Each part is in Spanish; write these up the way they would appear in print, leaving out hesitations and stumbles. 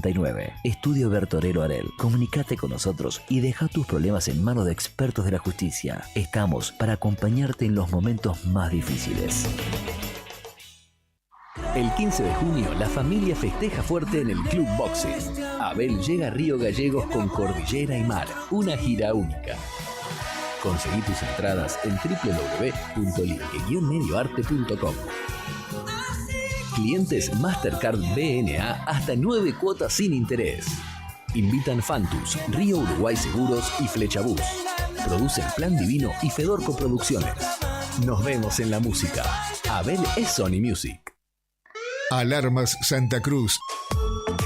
69. Estudio Bertorero Arel. Comunicate con nosotros y deja tus problemas en manos de expertos de la justicia. Estamos para acompañarte en los momentos más difíciles. El 15 de junio, la familia festeja fuerte en el Club Boxing. Abel llega a Río Gallegos con Cordillera y Mar, una gira única. Conseguí tus entradas en www.ligue-medioarte.com. Clientes Mastercard BNA hasta 9 cuotas sin interés. Invitan Fantus, Río Uruguay Seguros y Flechabús. Producen Plan Divino y Fedorco Producciones. Nos vemos en la música. Abel es Sony Music. Alarmas Santa Cruz.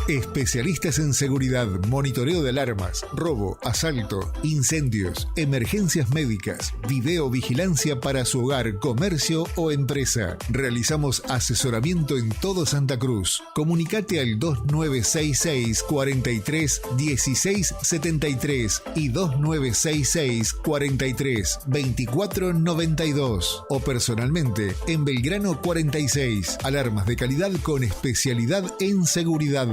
Especialistas en seguridad, monitoreo de alarmas, robo, asalto, incendios, emergencias médicas, videovigilancia para su hogar, comercio o empresa. Realizamos asesoramiento en todo Santa Cruz. Comunicate al 2966 43 16 73 y 2966 43 24 92 o personalmente en Belgrano 46. Alarmas de calidad con especialidad en seguridad.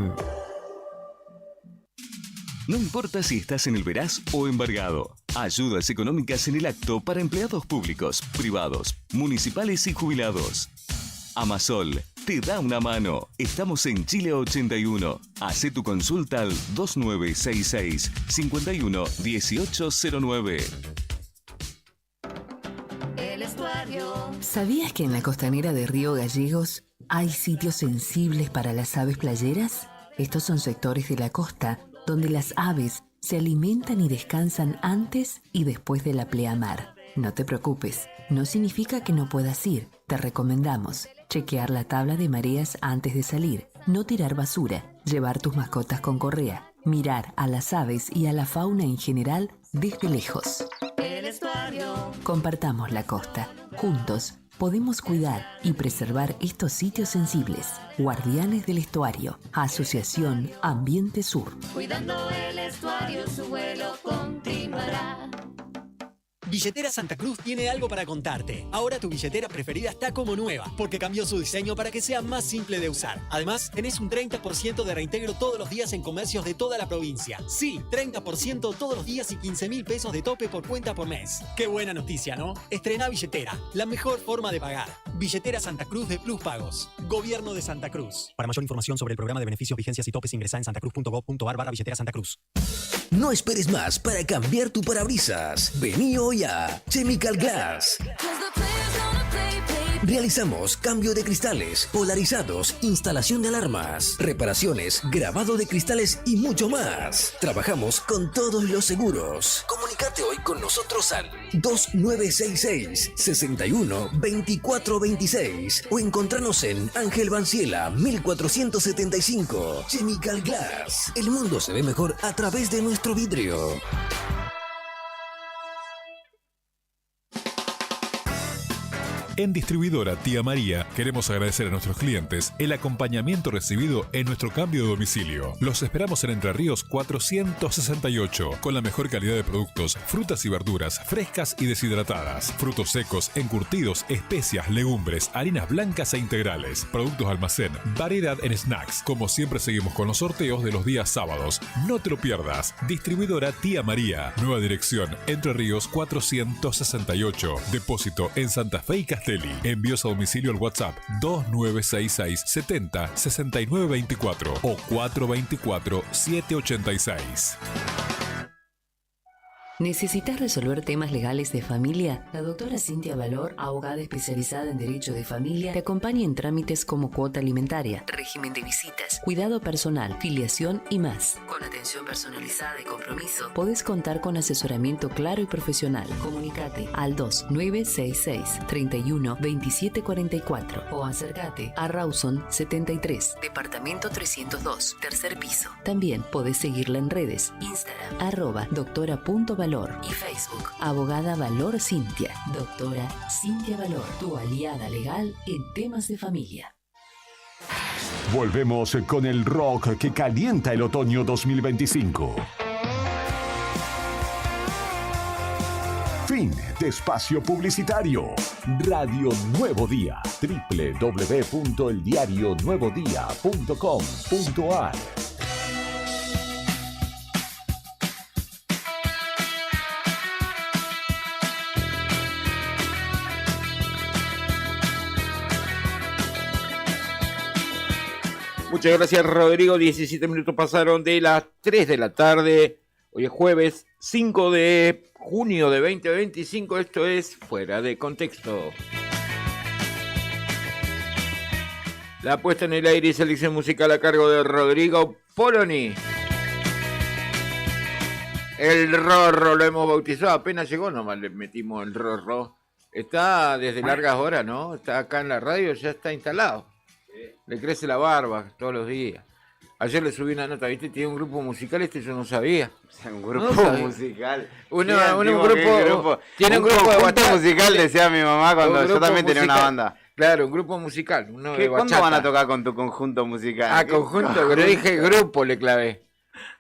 No importa si estás en el Veraz o embargado. Ayudas económicas en el acto para empleados públicos, privados, municipales y jubilados. Amasol te da una mano. Estamos en Chile 81. Hacé tu consulta al 2966 51 1809. El estuario. ¿Sabías que en la costanera de Río Gallegos hay sitios sensibles para las aves playeras? Estos son sectores de la costa donde las aves se alimentan y descansan antes y después de la pleamar. No te preocupes, no significa que no puedas ir. Te recomendamos chequear la tabla de mareas antes de salir, no tirar basura, llevar tus mascotas con correa, mirar a las aves y a la fauna en general desde lejos. El estuario. Compartamos la costa. Juntos podemos cuidar y preservar estos sitios sensibles. Guardianes del Estuario. Asociación Ambiente Sur. Cuidando el estuario, su vuelo continuará. Billetera Santa Cruz tiene algo para contarte. Ahora tu billetera preferida está como nueva, porque cambió su diseño para que sea más simple de usar. Además, tenés un 30% de reintegro todos los días en comercios de toda la provincia. Sí, 30% todos los días y 15.000 pesos de tope por cuenta por mes. Qué buena noticia, ¿no? Estrena billetera, la mejor forma de pagar. Billetera Santa Cruz de Plus Pagos. Gobierno de Santa Cruz. Para mayor información sobre el programa de beneficios, vigencias y topes, ingresá en santacruz.gov.ar/billetera Santa Cruz. No esperes más para cambiar tu parabrisas. Vení hoy a Chemical Glass. Realizamos cambio de cristales, polarizados, instalación de alarmas, reparaciones, grabado de cristales y mucho más. Trabajamos con todos los seguros. Comunicate hoy con nosotros al 2966 61 24 26 o encontranos en Ángel Banciela 1475. Chemical Glass. El mundo se ve mejor a través de nuestro vidrio. En Distribuidora Tía María queremos agradecer a nuestros clientes el acompañamiento recibido en nuestro cambio de domicilio. Los esperamos en Entre Ríos 468 con la mejor calidad de productos, frutas y verduras frescas y deshidratadas, frutos secos, encurtidos, especias, legumbres, harinas blancas e integrales, productos de almacén, variedad en snacks. Como siempre seguimos con los sorteos de los días sábados. No te lo pierdas. Distribuidora Tía María. Nueva dirección Entre Ríos 468. Depósito en Santa Fe y Castelli. Envíos a domicilio al WhatsApp 2966 70 69 24 o 424 786. ¿Necesitas resolver temas legales de familia? La doctora Cintia Valor, abogada especializada en Derecho de Familia, te acompaña en trámites como cuota alimentaria, régimen de visitas, cuidado personal, filiación y más. Con atención personalizada y compromiso, podés contar con asesoramiento claro y profesional. Comunicate al 2966 31 27 44 o acércate a Rawson 73, departamento 302, tercer piso. También podés seguirla en redes, Instagram, @doctora.valor y Facebook, Abogada Valor Cintia. Doctora Cintia Valor, tu aliada legal en temas de familia. Volvemos con el rock que calienta el otoño 2025. Fin de espacio publicitario. Radio Nuevo Día. www.eldiarionuevodía.com.ar Muchas gracias, Rodrigo. 17 minutos pasaron de las 3 de la tarde. Hoy es jueves 5 de junio de 2025. Esto es Fuera de Contexto. La puesta en el aire y selección musical a cargo de Rodrigo Poloni. El Rorro lo hemos bautizado. Apenas llegó, nomás le metimos el Rorro. Está desde largas horas, ¿no? Está acá en la radio, ya está instalado. Le crece la barba todos los días. Ayer le subí una nota, ¿viste? Tiene un grupo musical, yo no sabía. Un grupo musical. Un grupo. Tiene un grupo de WhatsApp musical, decía mi mamá cuando yo también tenía una banda. Claro, un grupo musical. ¿Cuándo van a tocar con tu conjunto musical? Ah, conjunto, pero dije grupo, le clavé.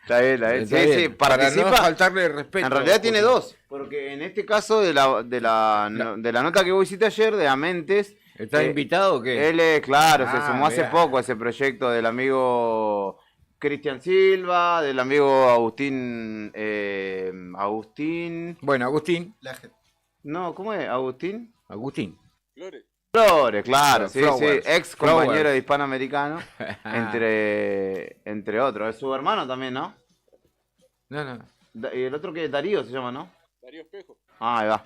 Está bien. Sí, participa. Para no faltarle respeto. En realidad tiene dos, porque en este caso de la nota que vos hiciste ayer, de Amentes. ¿Está invitado o qué? Él es, claro, se sumó hace poco a ese proyecto del amigo Cristian Silva, del amigo Agustín. Bueno, Agustín. No, ¿cómo es? ¿Agustín? Flores, claro, sí, ex compañero de Hispanoamericano, entre otros. Es su hermano también, ¿no? No. Y el otro que Darío se llama, ¿no? Darío Espejo. Ah, ahí va.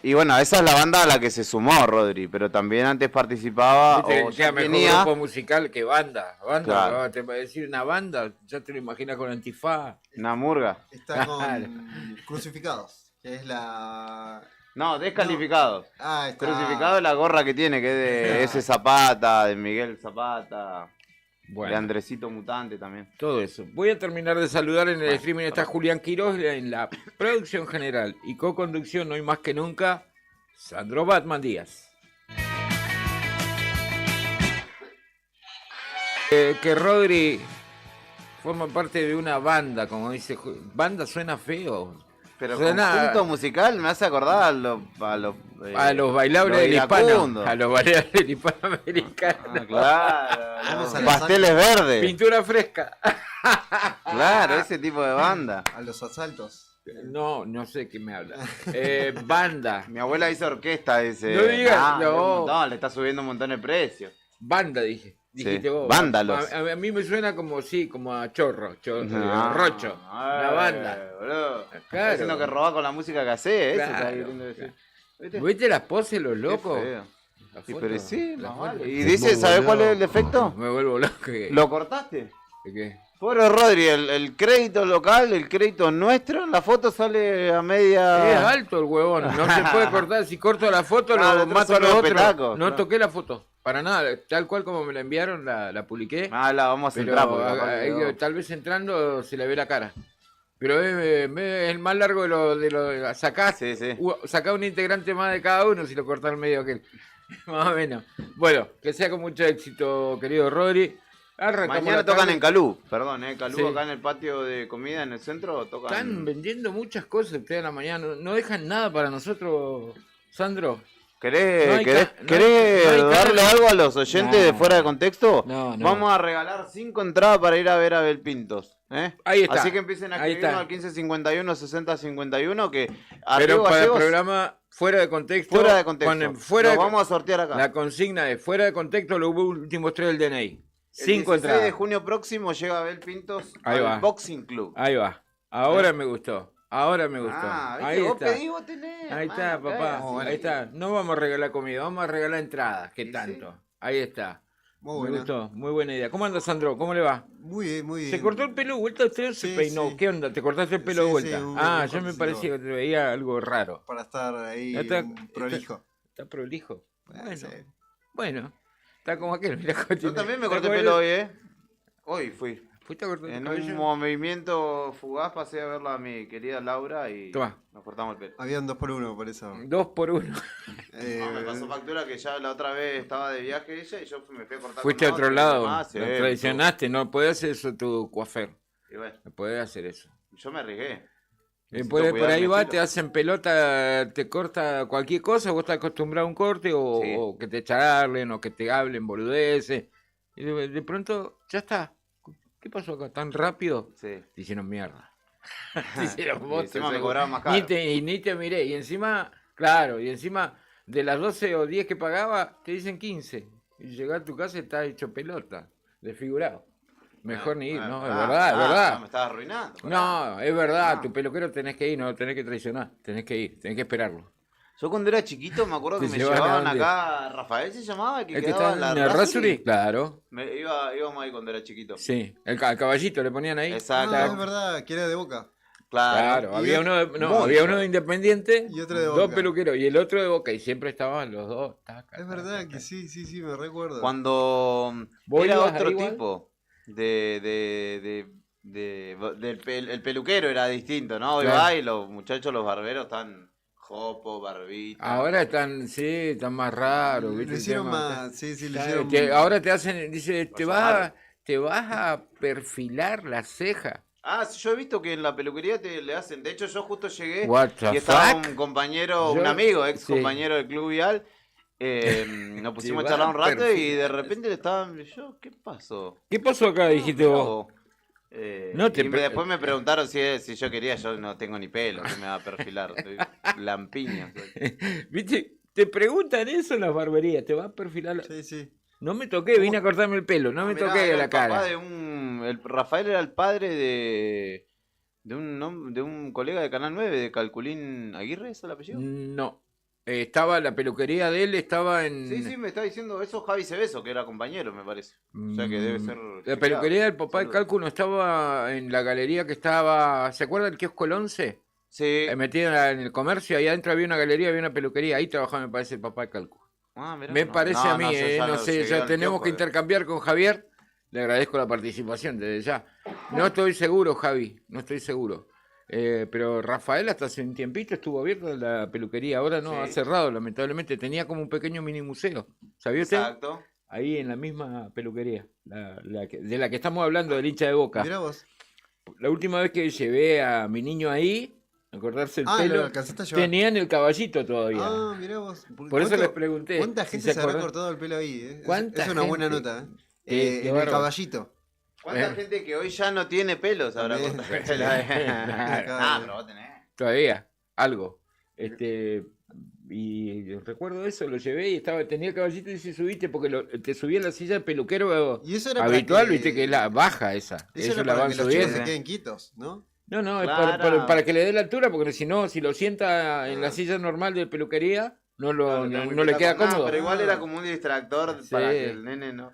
Y bueno, esa es la banda a la que se sumó Rodri, pero también antes participaba. Ya mejor grupo musical que banda. Claro. Te va a decir una banda, ya te lo imaginas con antifaz. Una murga. Está con Crucificados, que es la... No, Descalificados. No. Está... Crucificado es la gorra que tiene, que es de ese Zapata, de Miguel Zapata, de Andresito Mutante también. Todo eso. Voy a terminar de saludar en el streaming. Está Julián Quiroz en la producción general y co-conducción, hoy más que nunca, Sandro Batman Díaz. Que Rodri forma parte de una banda, como dice. Banda suena feo. Pero conjunto musical me hace acordar a los bailables del hispano. A los bailables del hispanoamericano. Claro. Pasteles verdes. Pintura fresca. Claro, ese tipo de banda. A los asaltos. No sé qué me habla. Banda. Mi abuela hizo orquesta, dice. No digas, no. Le está subiendo un montón el precio. Banda, dije. Dijiste vos. Vándalos. A mí me suena como a chorro, rocho. La banda. Boludo. Claro. Está diciendo que robá con la música que hace, eso está queriendo decir. ¿Viste las poses, los locos? Sí, pero sí, y dice, ¿sabés cuál es el defecto? Me vuelvo loco. ¿Lo cortaste? ¿De qué? Pobre Rodri, el crédito local, el crédito nuestro, en la foto sale a media... Es alto el huevón, no se puede cortar. Si corto la foto, lo mato a los otros. No toqué la foto, para nada. Tal cual como me la enviaron, la publiqué. La vamos a entrar. Tal vez entrando se le ve la cara. Pero es el más largo de lo sacá un integrante más de cada uno si lo cortás al medio aquel. Más o menos. Bueno, que sea con mucho éxito, querido Rodri. Mañana tocan en Calú, Calú, acá en el patio de comida en el centro tocan. Están vendiendo muchas cosas ustedes a la mañana, no dejan nada para nosotros, Sandro. ¿Querés darle algo a los oyentes de Fuera de Contexto? No. Vamos a regalar 5 entradas para ir a ver a Abel Pintos. Ahí está. Así que empiecen a escribirnos al 1551 6051 que pero para el programa Fuera de Contexto. Vamos a sortear acá. La consigna es Fuera de Contexto, los últimos 3 del DNI. 5 entradas. El 16 de junio próximo llega Abel Pintos al Boxing Club. Ahí va. Ahora me gustó. Ahí está. Ahí está, papá. Ahí está. No vamos a regalar comida, vamos a regalar entradas. ¿Qué tanto? Ahí está. Me gustó. Muy buena idea. ¿Cómo anda, Sandro? ¿Cómo le va? Muy bien. ¿Se cortó el pelo de vuelta? ¿Usted se peinó? ¿Qué onda? ¿Te cortaste el pelo de vuelta? Ya me parecía que te veía algo raro. Para estar ahí prolijo. ¿Está prolijo? Bueno. Está como aquel, mirá. Yo también me corté el pelo hoy, Hoy fui. ¿Fuiste a cortar el cabello? En un movimiento fugaz pasé a verla a mi querida Laura y nos cortamos el pelo. Habían 2x1 por eso. 2x1. Me pasó factura que ya la otra vez estaba de viaje ella y yo me fui a cortar. Fuiste a otro lado, traicionaste, no podés hacer eso tu coafer. No podés hacer eso. Yo me arriesgué. Por ahí va, te hacen pelota, te corta cualquier cosa, vos estás acostumbrado a un corte o que te charlen o que te hablen boludeces. Y de pronto, ya está. ¿Qué pasó acá? ¿Tan rápido? Te hicieron mierda. Te hicieron botes. Encima me cobraban más caro. Ni te miré. Y encima de las 12 o 10 que pagaba, te dicen 15. Y llegás a tu casa y estás hecho pelota. desfigurado. Mejor ni ir, ¿no? Es Ah, verdad, es verdad. No, me estás arruinando. No, es verdad, tu peluquero tenés que ir, no tenés que traicionar, tenés que ir, tenés que esperarlo. Yo cuando era chiquito me acuerdo que ¿Te me llevaban llevaban a dónde? acá, Rafael se llamaba, que ¿El que quedaba está en en la el Rasuri? Claro. Íbamos ahí cuando era chiquito. Sí, el caballito le ponían ahí. Exacto. Ah, es verdad, que era de Boca. Claro, Y había otro- uno de, no, Boca. había uno de Independiente, Y otro de dos Boca. peluqueros y el otro de Boca y siempre estaban los dos. Es verdad que sí, me recuerdo. Cuando ¿Vos era ibas otro ahí igual? tipo el peluquero era distinto, ¿no? Hoy Claro. va y los muchachos, los barberos están jopo, barbita. Ahora están, sí, están más raros. ¿viste? Lo El hicieron tema, más, sí, le claro, hicieron... ahora te hacen, dice, te raro. vas a perfilar la ceja. Ah, sí, yo he visto que en la peluquería le hacen. De hecho, yo justo llegué What the y estaba fuck? un compañero, Yo- un amigo, ex sí. compañero del Club Vial. Nos pusimos a Te charlar un va a rato y perfilar. de repente le estaban. Yo, ¿qué pasó? ¿Qué pasó acá? Dijiste Mirá vos. No te y pre- después me preguntaron si yo quería. Yo no tengo ni pelo, que me va a perfilar. Estoy lampiño. soy. ¿Viste? Te preguntan eso en las barberías, te vas a perfilar. Sí, sí. No me toqué, vine a cortarme el pelo, no me Mirá, toqué era la el papá cara. de Rafael era el padre de un colega de Canal 9, de Calculín Aguirre, ¿es el apellido? No. Estaba la peluquería de él, estaba en. Sí, sí, me está diciendo eso Javi Cebeso, que era compañero, me parece. O sea que debe ser. La peluquería del papá de Cálculo estaba en la galería que estaba. ¿Se acuerda del kiosco El 11? Sí. Metido en el comercio, ahí adentro había una galería, había una peluquería. Ahí trabajaba, me parece, el papá de Cálculo. Ah, mirá, Me no. parece No, a mí, no, yo ya no no sé, llegué ya al tenemos kiosco, que intercambiar con Javier. Le agradezco la participación desde ya. No estoy seguro, Javi, no estoy seguro. Pero Rafael hasta hace un tiempito estuvo abierto la peluquería, ahora no, Sí. ha cerrado lamentablemente. Tenía como un pequeño mini museo, ¿sabía usted? Exacto. Ahí en la misma peluquería, de la que estamos hablando, del hincha de Boca. Mirá vos. La última vez que llevé a mi niño ahí, a cortarse el Ah, pelo, lo alcanzaste a llevar. tenían el caballito todavía. Ah, mirá vos. Por eso les pregunté. ¿Cuánta si gente se habrá acuerdan. cortado el pelo ahí? Eh? ¿Cuánta Es una buena gente? nota. Qué En el bárbaro. caballito. ¿Cuánta gente que hoy ya no tiene pelos habrá También. cortado el pelo? Pero vos tenés. Todavía, algo. Y recuerdo eso, lo llevé y tenía el caballito y se subiste porque te subía en la silla de peluquero Y eso era para habitual, que- viste que es la baja esa. Eso era la para van que los chicos subiendo. se queden quietos, ¿no? No, no, es Claro. para que le dé la altura, porque si no, si lo sienta en la silla normal de peluquería, no le queda cómodo. Pero igual era como un distractor Sí. para que el nene no.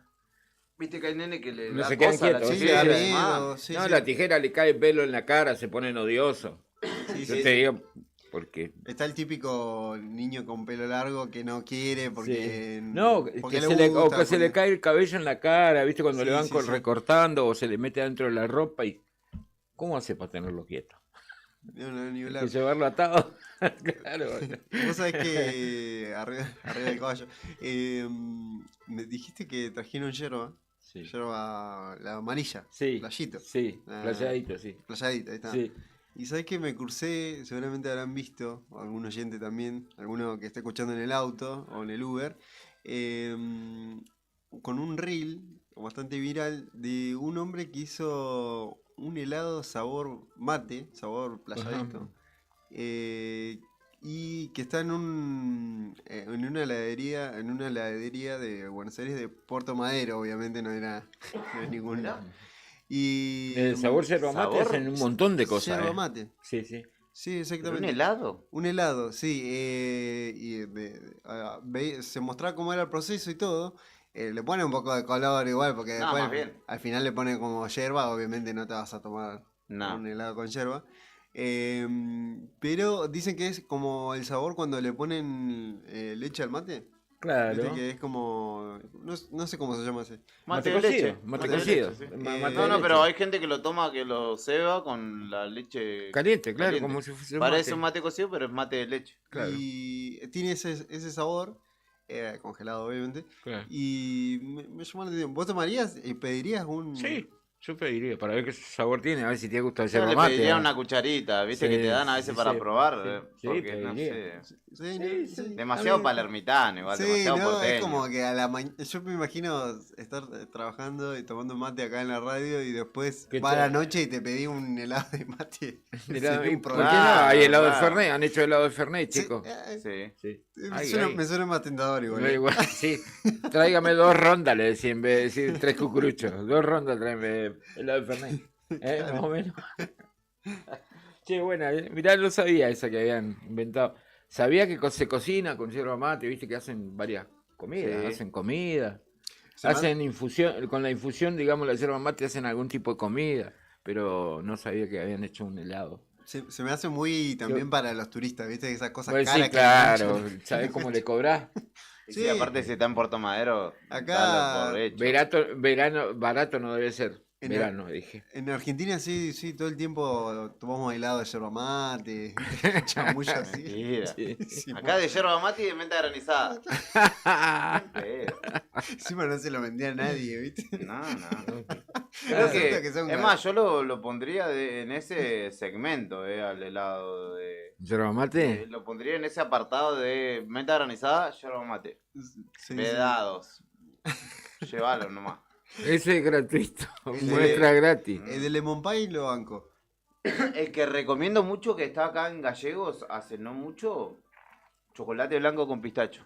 Viste que hay nene que le No da se quedan cosa a la quietos. tijera. sí, Ah, amigo, sí, no, sí. la tijera le cae pelo en la cara, se ponen odiosos. Sí, Yo sí, te sí. digo, porque... Está el típico niño con pelo largo que no quiere porque... No, porque que le se le, o gusta, que se le porque- cae el cabello en la cara, ¿viste? Cuando Sí, le van sí, sí. recortando o se le mete adentro de la ropa y... ¿Cómo hace para tenerlo quieto? No, no, ni Hay hablar. que llevarlo atado. Claro. Vos sabés que arriba del caballo. Me dijiste que trajeron yerba. Sí. Yerba, la amarilla. Sí. Playito. Sí, Ah. playadito, sí. Playadita, ahí está. Sí. Y sabés que me crucé, seguramente habrán visto, o algún oyente también, alguno que esté escuchando en el auto o en el Uber, con un reel bastante viral de un hombre que hizo un helado sabor mate, sabor playadito, y que está en una heladería de Buenos Aires, de Puerto Madero, obviamente no era ningún lado. Y El sabor yerba mate sabor hacen un montón de cosas. yerba mate. Sí, sí. Sí, ¿Pero exactamente. un helado? Un helado, sí. Se mostraba cómo era el proceso y todo. Le pone un poco de color igual, porque No, después más bien. al final le pone como yerba. Obviamente no te vas a tomar No. un helado con yerba. Pero dicen que es como el sabor cuando le ponen leche al mate. Claro. Viste que es como... No sé cómo se llama ese. Mate de cocido, leche. mate de cocido. leche, sí. Mate No, de no, leche. pero hay gente que lo toma, que lo ceba con la leche Caliente, claro, caliente. como si fuese un Parece mate. un mate cocido, pero es mate de leche. Claro. Y tiene ese sabor, congelado obviamente. Claro. Y me llamó la atención. ¿Vos tomarías y pedirías un...? Sí, Yo pediría para ver qué sabor tiene, a ver si tiene gusto de Yo yerba le mate. pediría ¿no? una cucharita, viste que te dan a veces para probar. Sí, Porque no pediría. sé. Sí. Demasiado palermitano, igual, Sí, demasiado no, porteño. es como que a la mañana. Yo me imagino estar trabajando y tomando mate acá en la radio y después va a la noche y te pedí un helado de mate. Helado, Sería ¿y un ¿por qué problema. no? Hay helado de claro. Fernet, han hecho helado de Fernet, chicos. Sí. Me suena más tentador igual. No, igual, sí. Tráigame 2 rondas, le decía, en vez de decir 3 cucuruchos. 2 rondas, tráeme helado de Fernet. Más o menos. Che, buena, mirá, no sabía esa que habían inventado. Sabía que se cocina con yerba mate, viste que hacen varias comidas, Sí. hacen comida. Se Hacen infusión, con la infusión, digamos, la yerba mate hacen algún tipo de comida, pero no sabía que habían hecho un helado. Se me hace muy también para los turistas, ¿viste? Esas cosas Pues caras sí, que claro, manchan. ¿sabés cómo le cobrás? Y Sí. sí, aparte si está en Puerto Madero, Acá- dalo por hecho. Barato no debe ser. En Verano, dije. En Argentina sí, todo el tiempo tomamos helado de yerba mate, chamuyo así. Mentira. Sí, Acá de yerba mate y de menta granizada. Qué feo. encima no se lo vendía a nadie, ¿viste? No. Pero Creo que, resulta que son es más, yo lo pondría en ese segmento, al helado de... ¿Yerba mate? Lo pondría en ese apartado de menta granizada, yerba mate. Sí, Pedados. Llévalo nomás. Ese es gratuito, El muestra gratis. El de Lemon Pie lo banco. El que recomiendo mucho que está acá en Gallegos hace no mucho, chocolate blanco con pistacho.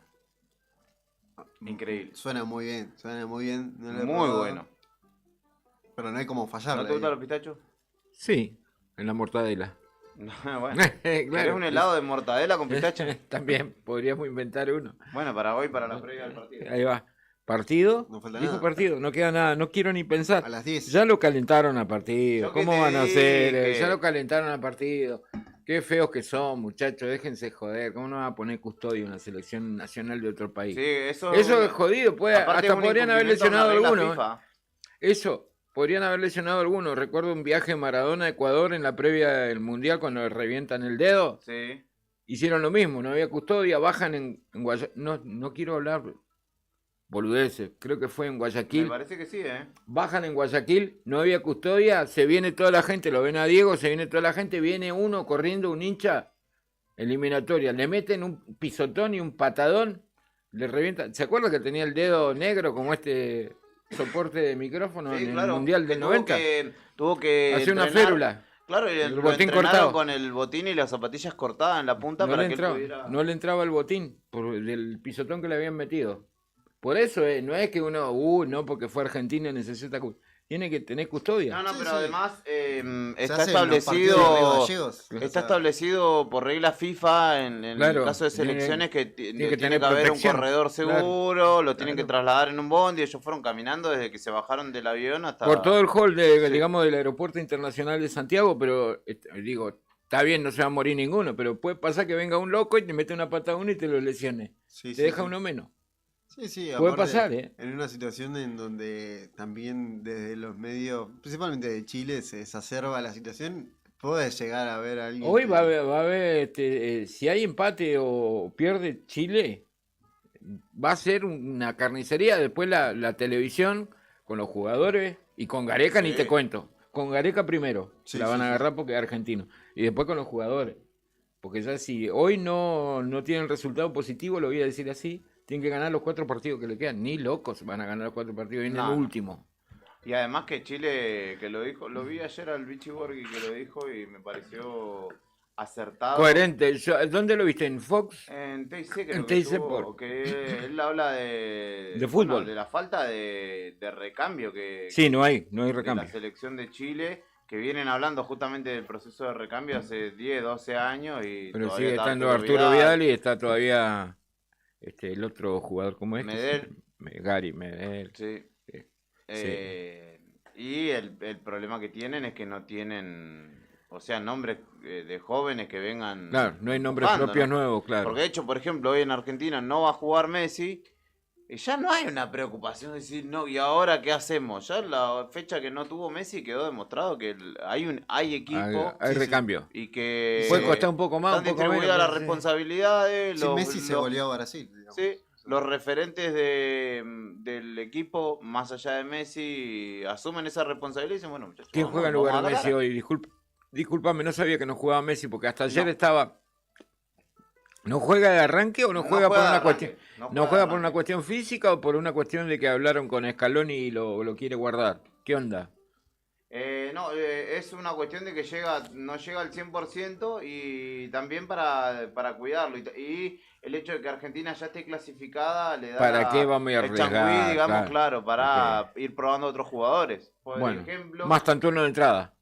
Increíble. Suena muy bien. No lo he Muy probado, bueno. Pero no hay como fallarle. ¿No te gustan los pistachos? Sí, en la mortadela. No, bueno. ¿Querés Claro. un helado de mortadela con pistacho? También, podríamos inventar uno. Bueno, para hoy, para la previa del partido. Ahí va. ¿Partido? No falta Dijo nada. partido, no queda nada, no quiero ni pensar. A las 10. Ya lo calentaron a partido. Yo que ¿Cómo te van a hacer? dije. Ya lo calentaron a partido. Qué feos que son, muchachos, déjense joder. ¿Cómo no van a poner custodio en la selección nacional de otro país? Sí, eso es jodido, aparte hasta es un podrían haber incumplimiento a lesionado una regla alguno. FIFA. Eso, podrían haber lesionado alguno. Recuerdo un viaje en Maradona a Ecuador en la previa del Mundial cuando le revientan el dedo. Sí. Hicieron lo mismo, no había custodia, bajan en Guayaquil. No quiero hablar boludeces, creo que fue en Me Guayaquil. parece que sí, Bajan en Guayaquil, no había custodia, se viene toda la gente, lo ven a Diego, se viene toda la gente, viene uno corriendo, un hincha, eliminatoria, le meten un pisotón y un patadón, le revientan. ¿Se acuerda que tenía el dedo negro como este soporte de micrófono Sí, en claro, el Mundial que del 90? Tuvo que Hacía una entrenar. férula. Claro, y El lo botín entrenaron cortado. con el botín y las zapatillas cortadas en la punta No para le, que entraba, él pudiera... no le entraba el botín por el pisotón que le habían metido. Por eso no es que uno, no, porque fue Argentina necesita... Tiene que tener custodia. No, Sí, pero sí. además está hacen los partidos de Río establecido... Gallegos. O Está sea, establecido por regla FIFA en Claro, el caso de tiene- selecciones que tiene que tiene tener que haber un protección. corredor seguro, lo tienen que claro. trasladar en un bondi. Ellos fueron caminando desde que se bajaron del avión hasta... Por todo el hall Sí. digamos, del Aeropuerto Internacional de Santiago, pero digo, está bien, no se va a morir ninguno, pero puede pasar que venga un loco y te mete una pata a uno y te lo lesione. sí, Te sí, deja sí. uno menos. Sí, Puede aparte, pasar, en una situación en donde también desde los medios, principalmente de Chile, se exacerba la situación, puede llegar a ver a alguien. Hoy que- va a haber si hay empate o pierde Chile, va a ser una carnicería. Después la televisión con los jugadores y con Gareca ni Sí. te cuento. Con Gareca primero, Sí, la van sí, a sí. agarrar porque es argentino. Y después con los jugadores. Porque ya si hoy no tienen resultado positivo, lo voy a decir así, tienen que ganar los 4 partidos que le quedan. Ni locos van a ganar los 4 partidos, viene No. el último. Y además que Chile, que lo dijo, lo vi ayer al Vichy Borghi que lo dijo y me pareció acertado. Coherente. ¿Dónde lo viste? ¿En Fox? En TIC creo En que TIC estuvo, que él habla de fútbol. bueno, de la falta de recambio que Sí, no hay de recambio. la selección de Chile, que vienen hablando justamente del proceso de recambio hace 10, 12 años y Pero todavía sigue está estando Arturo Vidal y está todavía el otro jugador, ¿cómo es? Medel. Gary Medel. Sí. Sí. Y el problema que tienen es que no tienen, o sea, nombres de jóvenes que vengan. Claro, no hay nombres buscando, propios ¿no? nuevos, claro. Porque de hecho, por ejemplo, hoy en Argentina no va a jugar Messi. Y ya no hay una preocupación de decir, no, ¿y ahora qué hacemos? Ya la fecha que no tuvo Messi quedó demostrado que hay equipo Hay recambio. y que Puede costar un poco más, están un poco menos. distribuidas las pero sí. responsabilidades. Sí, Messi se goleó a Brasil. digamos. Sí, los referentes del equipo, más allá de Messi, asumen esa responsabilidad y dicen, bueno, muchachos, ¿Quién juega en lugar de Messi hoy? Disculpame, no sabía que no jugaba Messi, porque hasta ayer estaba... ¿No juega de arranque o no juega por una cuestión? ¿No juega por una cuestión física o por una cuestión de que hablaron con Scaloni y lo quiere guardar? ¿Qué onda? Es una cuestión de que no llega al 100% y también para cuidarlo. Y el hecho de que Argentina ya esté clasificada le da ¿Para qué vamos a el arriesgar? changüí, digamos, claro, para Okay. ir probando otros jugadores. Por Bueno, ejemplo... Mastantuono de entrada.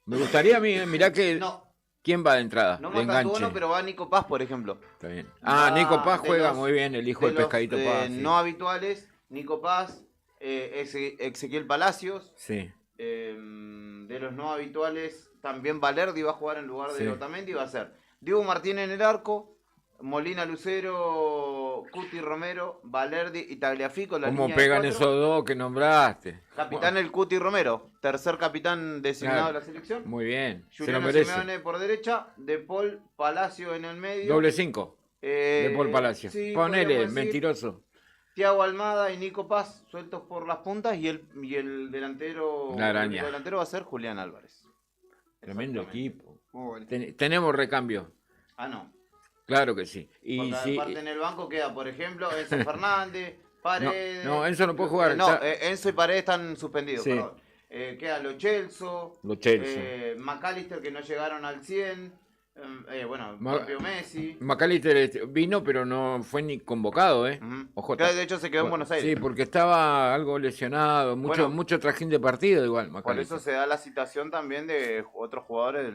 Me gustaría a mí, mirá que... No. ¿Quién va de entrada? No de enganche. pero va Nico Paz, por ejemplo. Está bien. Nico Paz juega muy bien, el hijo del Pescadito Paz. Sí. No habituales, Nico Paz, Ezequiel Palacios. Sí. De los no habituales, también Valerdi va a jugar en lugar de Otamendi, va a ser Diego Martínez en el arco, Molina Lucero, Cuti Romero, Valerdi y Tagliafico. ¿Cómo pegan esos dos que nombraste? Capitán el Cuti Romero, tercer capitán designado de la selección. Muy bien, Juliano Simeone por derecha, De Paul, Palacio en el medio. Doble 5, De Paul Palacio. Sí, ponele, mentiroso. Thiago Almada y Nico Paz sueltos por las puntas y el delantero, araña. El delantero va a ser Julián Álvarez. Tremendo equipo. Bueno. Tenemos recambio. No. Claro que sí. Y porque aparte en el banco queda, por ejemplo, Enzo Fernández, Paredes. No, Enzo no puede jugar. Enzo y Paredes están suspendidos, sí. perdón. Queda Lo Celso. McAllister, que no llegaron al 100. Propio Messi. McAllister vino, pero no fue ni convocado, Ojo, de hecho se quedó en Buenos Aires. Sí, porque estaba algo lesionado, mucho trajín de partido igual. Por eso se da la citación también de otros jugadores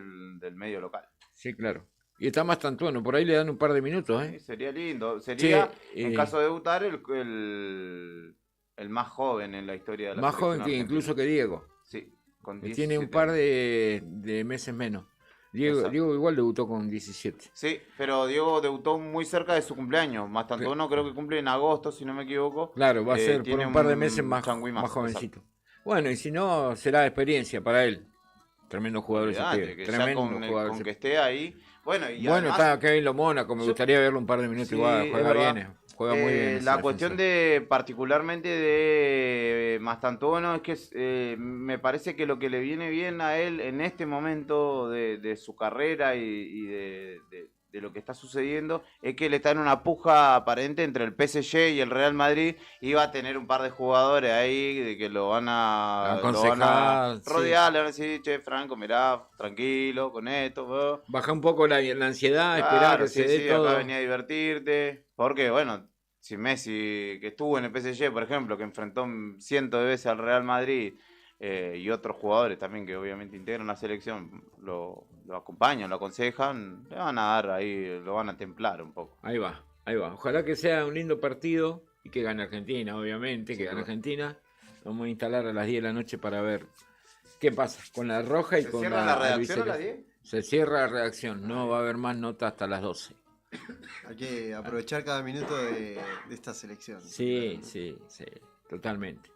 del medio local. Sí, claro. Y está Mastantuono, por ahí le dan un par de minutos, Sí, sería lindo. Sería, en caso de debutar, el más joven en la historia de la más joven argentina. Incluso que Diego. Sí, con 17. Tiene un par de meses menos. Diego igual debutó con 17. Sí, pero Diego debutó muy cerca de su cumpleaños. Mastantuono creo que cumple en agosto, si no me equivoco. Claro, va a ser por un par de meses más jovencito. Exacto. Bueno, y si no, será experiencia para él. Tremendo jugador ese pibe. Tremendo jugador. Con que esté ahí. Bueno, además, está Kevin Lomónaco, me gustaría verlo un par de minutos igual. Juega bien. Juega muy bien. La cuestión particularmente de Mastantuono es que me parece que lo que le viene bien a él en este momento de su carrera y de lo que está sucediendo es que él está en una puja aparente entre el PSG y el Real Madrid y va a tener un par de jugadores ahí de que lo van a rodear, le van a decir, che, Franco, mirá, tranquilo con esto. Baja un poco la ansiedad, esperar que se dé todo. Acá venía a divertirte, porque bueno, si Messi, que estuvo en el PSG, por ejemplo, que enfrentó cientos de veces al Real Madrid, y otros jugadores también que obviamente integran la selección, lo acompañan, lo aconsejan, le van a dar ahí, lo van a templar un poco. Ahí va. Ojalá que sea un lindo partido y que gane Argentina, obviamente, que gane Argentina. Vamos a instalar a las 10 de la noche para ver qué pasa con la roja y con la... ¿Se cierra la redacción a las 10? Se cierra la redacción, no va a haber más notas hasta las 12. Hay que aprovechar cada minuto de esta selección. Sí, totalmente.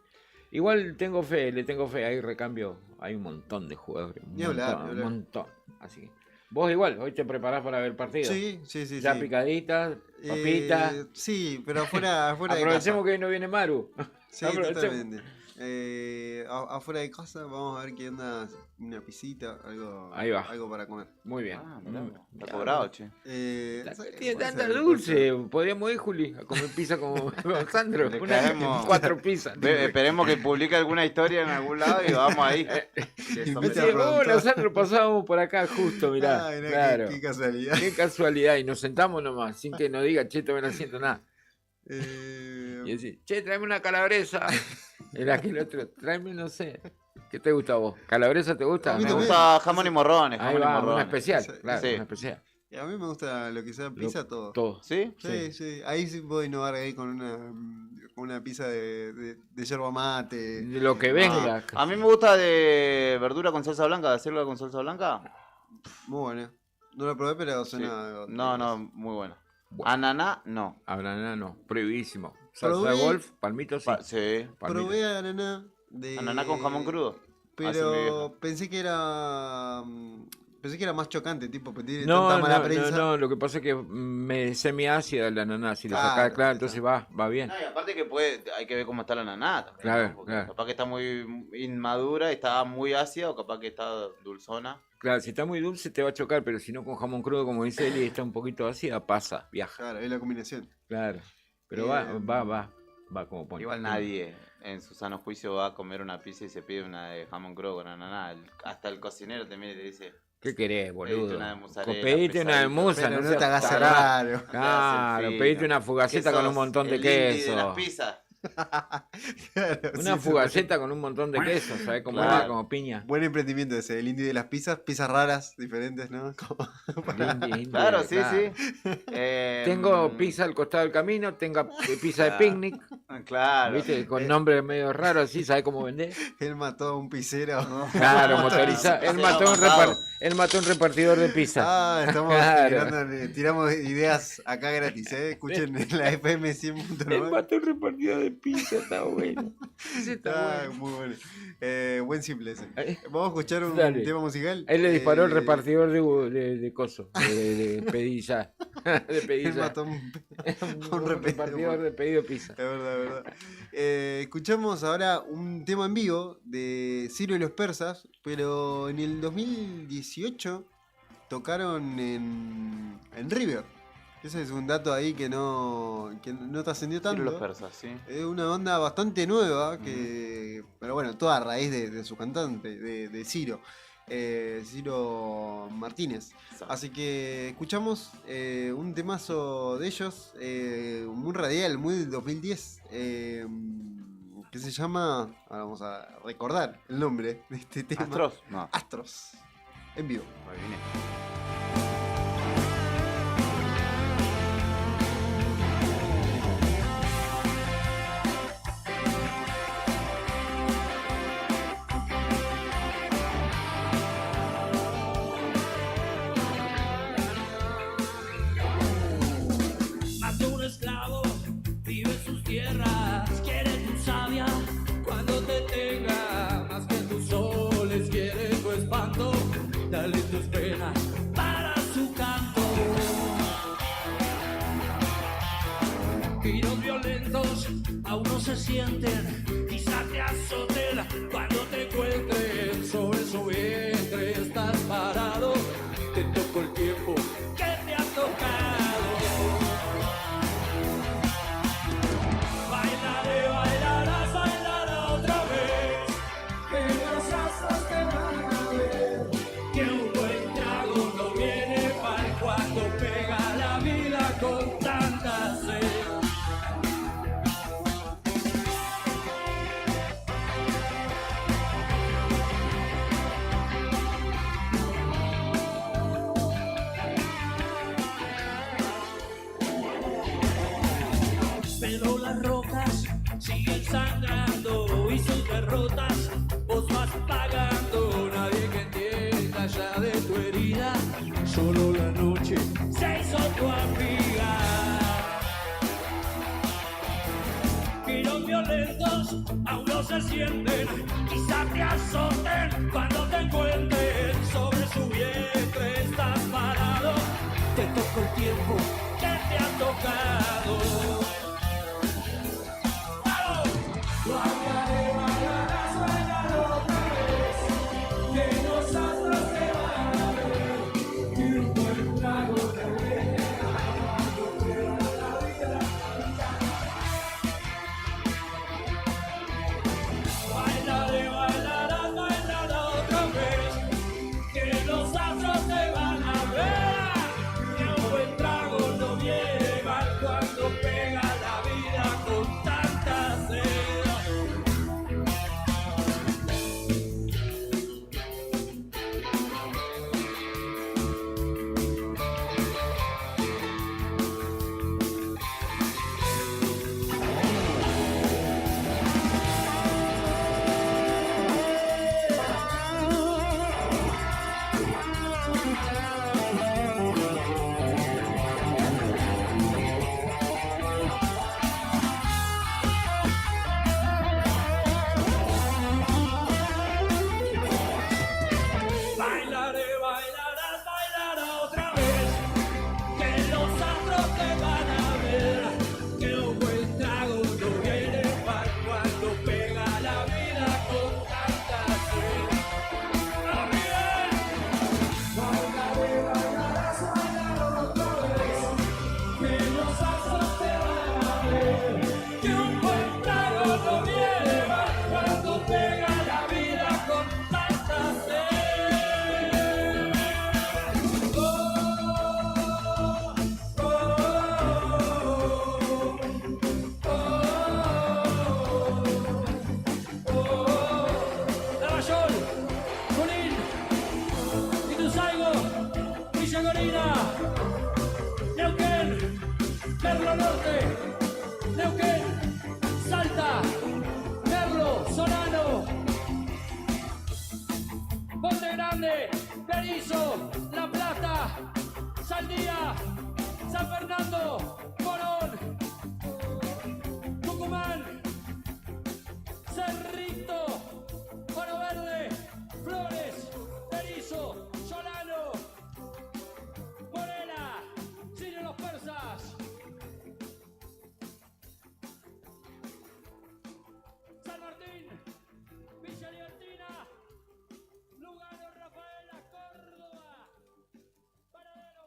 Igual le tengo fe, hay recambio, hay un montón de jugadores, un montón. Así que vos igual, hoy te preparás para ver el partido. Sí. Ya picaditas, papitas. Sí, pero afuera aprovechemos que hoy no viene Maru. Sí, totalmente. Afuera de casa vamos a ver qué onda, una pisita, algo para comer. Muy bien. Está cobrado, che. Tiene tanta dulce. Podríamos ir, Juli, a comer pizza como Sandro. 4 pizzas. Esperemos que publique alguna historia en algún lado y vamos ahí. Hola, Sandro, pasábamos por acá justo, mirá. Claro. Qué casualidad. Qué casualidad. Y nos sentamos nomás, sin que nos diga, che, todavía no siento nada. Y decir, che, tráeme una calabresa. Era que el otro, tráeme, no sé. ¿Qué te gusta a vos? ¿Calabresa te gusta? A mí me gusta jamón y morrones. Una especial, claro, sí. Una especial. Y a mí me gusta lo que sea pizza, todo. Todo. ¿Sí? Sí. Ahí sí puedo innovar ahí con una pizza de yerba mate. De lo que venga. A mí me gusta de verdura con salsa blanca, de acelga con salsa blanca. Muy buena. No lo probé, pero suena... No, muy bueno. Ananá, no. Ananá, no. Prohibísimo. Salsa de golf, palmito, sí. Sí. Probé ananá ananá con jamón crudo. Pero pensé que Pensé que era más chocante, tipo, que tiene No, tanta mala no, prensa. no, lo que pasa es que me semiácida la ananá, si la Claro, sacás, claro, entonces va bien. No, y aparte que hay que ver cómo está la ananá también, Claro, ¿no? Porque claro. capaz que está muy inmadura y está muy ácida, o capaz que está dulzona. Claro, si está muy dulce te va a chocar, pero si no con jamón crudo, como dice Eli, está un poquito ácida, pasa, viaja. Claro, es la combinación. Claro, pero va como pone. Igual nadie en su sano juicio va a comer una pizza y se pide una de jamón crudo con ananá. Hasta el cocinero te mira y te dice... ¿Qué querés, boludo? Pedite una de mozzarella, Pedite una de moza, Pero no seas te hagas tarado. raro. Claro, Fino. pedite una fugaceta con un montón de El indie queso. de las pizzas. Claro, Una sí, fugaceta con un montón de queso, ¿sabes cómo Claro. va? Como piña. Buen emprendimiento ese, el indie de las pizzas raras, diferentes, ¿no? Indie, Claro, sí, claro. sí. Tengo pizza al costado del camino, tengo pizza de picnic, Claro. ¿viste? Con nombre medio raro así, ¿sabes cómo vender? Él mató a un pizzero. Claro, motorizado. Él mató a un repartidor de pizza. Ah, estamos Claro. tiramos ideas acá gratis, ¿eh? Escuchen la FM Él 100.9. mató a un repartidor de pizza, está bueno. Ese está bueno. Muy bueno. Buen simple ese. Vamos a escuchar un Dale. tema musical. Él le disparó al repartidor de coso, de pedilla. De pedilla. Él mató a un repartidor de pedido de pizza. Es verdad, es verdad. Escuchamos ahora un tema en vivo de Ciro y los Persas, pero en el 2018 tocaron en River. Ese es un dato ahí que no trascendió tanto. Ciro y los Persas, sí. Es una banda bastante nueva, pero bueno, toda a raíz de su cantante, de Ciro. Ciro Martínez. Así que escuchamos un temazo de ellos, muy radial, muy del 2010, que se llama, ahora vamos a recordar el nombre de este tema. Astros, no. Astros, en vivo. Ahí viene. Más de un esclavo vive en sus tierras, quiere tu savia cuando te tenga, más que tus soles quiere tu espanto, dale tus penas para su canto. Giros violentos aún no se sienten, quizá te azoten cuando te encuentren sobre su vientre, estás parado, te tocó el tiempo que te ha tocado. Bailaré, bailarás, bailará otra vez, que los astros te van a ver, que un buen trago no viene mal cuando pega la vida con tanta sed. Pero las rocas siguen sangrando y sus derrotas vos vas pagando. Nadie que entienda ya de tu herida, solo la noche se hizo tu amiga. Giros violentos aún no se sienten, quizá te azoten cuando te encuentren sobre su vientre, estás parado, te tocó el tiempo que te ha tocado. Bailaré, bailarás, bailarás otra vez, que los astros te van a ver, y un buen trago te viene cuando pega la vida. Bailaré, bailarás, bailarás Río Norte, Neuquén, Salta, Merlo, Solano, Monte Grande, Berizo, La Plata, Saldía, San Fernando, Morón, Tucumán, Cerrito, Oro Verde, Flores, Berizo, Solano, Morena, Sirio Los Persas, San Martín, Villa Libertina, Lugano, Rafaela, Córdoba, Paradero,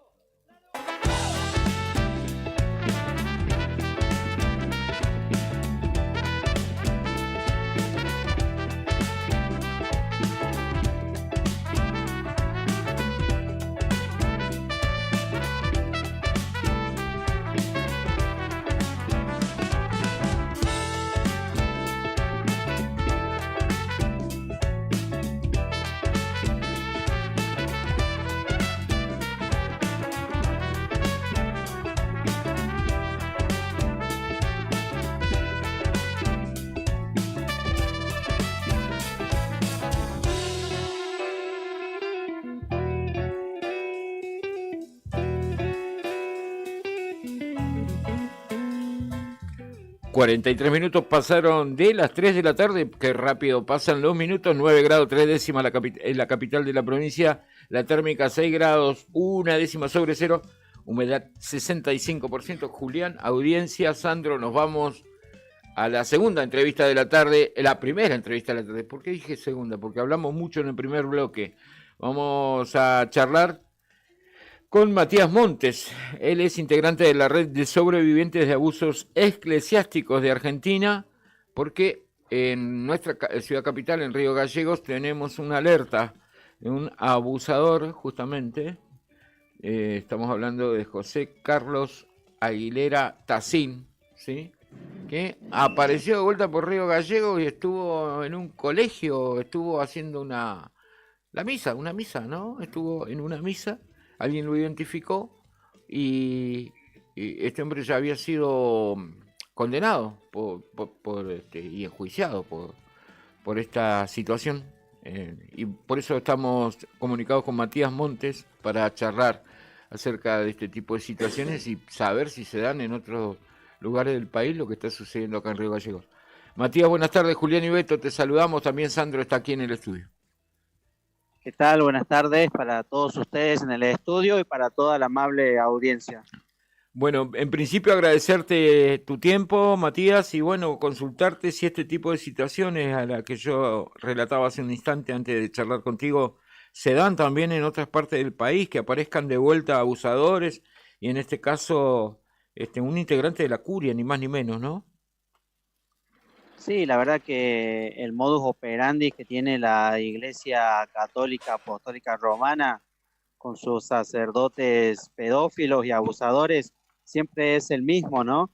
...43 minutos pasaron de las 3 de la tarde... ...qué rápido pasan los minutos... ...9 grados 3 décimas en la capital de la provincia... ...la térmica 6 grados 1 décima sobre cero... ...humedad 65%... ...Julián, audiencia, Sandro... ...nos vamos a la segunda entrevista de la tarde... ...la primera entrevista de la tarde... ¿Por qué dije segunda? Porque hablamos mucho en el primer bloque... ...vamos a charlar... con Matías Montes. Él es integrante de la red de sobrevivientes de abusos eclesiásticos de Argentina, porque en nuestra ciudad capital, en Río Gallegos, tenemos una alerta de un abusador, justamente. Estamos hablando de José Carlos Aguilera Tacín, ¿sí? Que apareció de vuelta por Río Gallegos y estuvo en un colegio, estuvo haciendo una misa, ¿no? Estuvo en una misa. Alguien lo identificó y este hombre ya había sido condenado y enjuiciado por esta situación. Y por eso estamos comunicados con Matías Montes para charlar acerca de este tipo de situaciones y saber si se dan en otros lugares del país lo que está sucediendo acá en Río Gallegos. Matías, buenas tardes. Julián y Beto, te saludamos. También Sandro está aquí en el estudio. ¿Qué tal? Buenas tardes para todos ustedes en el estudio y para toda la amable audiencia. Bueno, en principio agradecerte tu tiempo, Matías, y bueno, consultarte si este tipo de situaciones a las que yo relataba hace un instante antes de charlar contigo, se dan también en otras partes del país, que aparezcan de vuelta abusadores, y en este caso un integrante de la curia, ni más ni menos, ¿no? Sí, la verdad que el modus operandi que tiene la Iglesia Católica Apostólica Romana con sus sacerdotes pedófilos y abusadores siempre es el mismo, ¿no?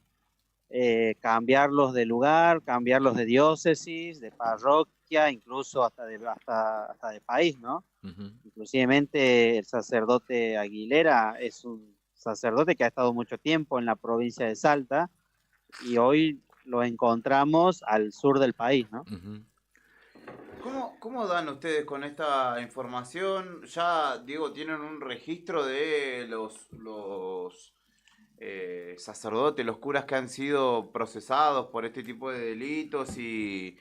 Cambiarlos de lugar, cambiarlos de diócesis, de parroquia, incluso hasta de país, ¿no? Uh-huh. Inclusivemente el sacerdote Aguilera es un sacerdote que ha estado mucho tiempo en la provincia de Salta y hoy lo encontramos al sur del país, ¿no? Uh-huh. ¿Cómo dan ustedes con esta información? Ya, Diego, tienen un registro de los sacerdotes, los curas que han sido procesados por este tipo de delitos y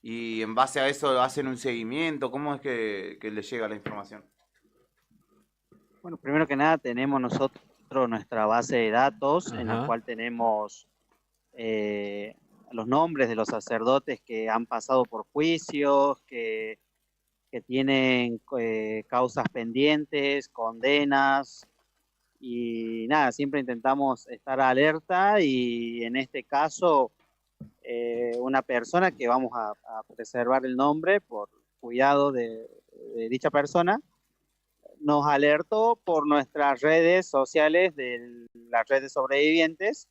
en base a eso hacen un seguimiento. ¿Cómo es que les llega la información? Bueno, primero que nada tenemos nosotros nuestra base de datos, en la cual tenemos los nombres de los sacerdotes que han pasado por juicios, que tienen causas pendientes, condenas, y nada, siempre intentamos estar alerta y en este caso una persona que vamos a preservar el nombre por cuidado de dicha persona, nos alertó por nuestras redes sociales de las redes sobrevivientes,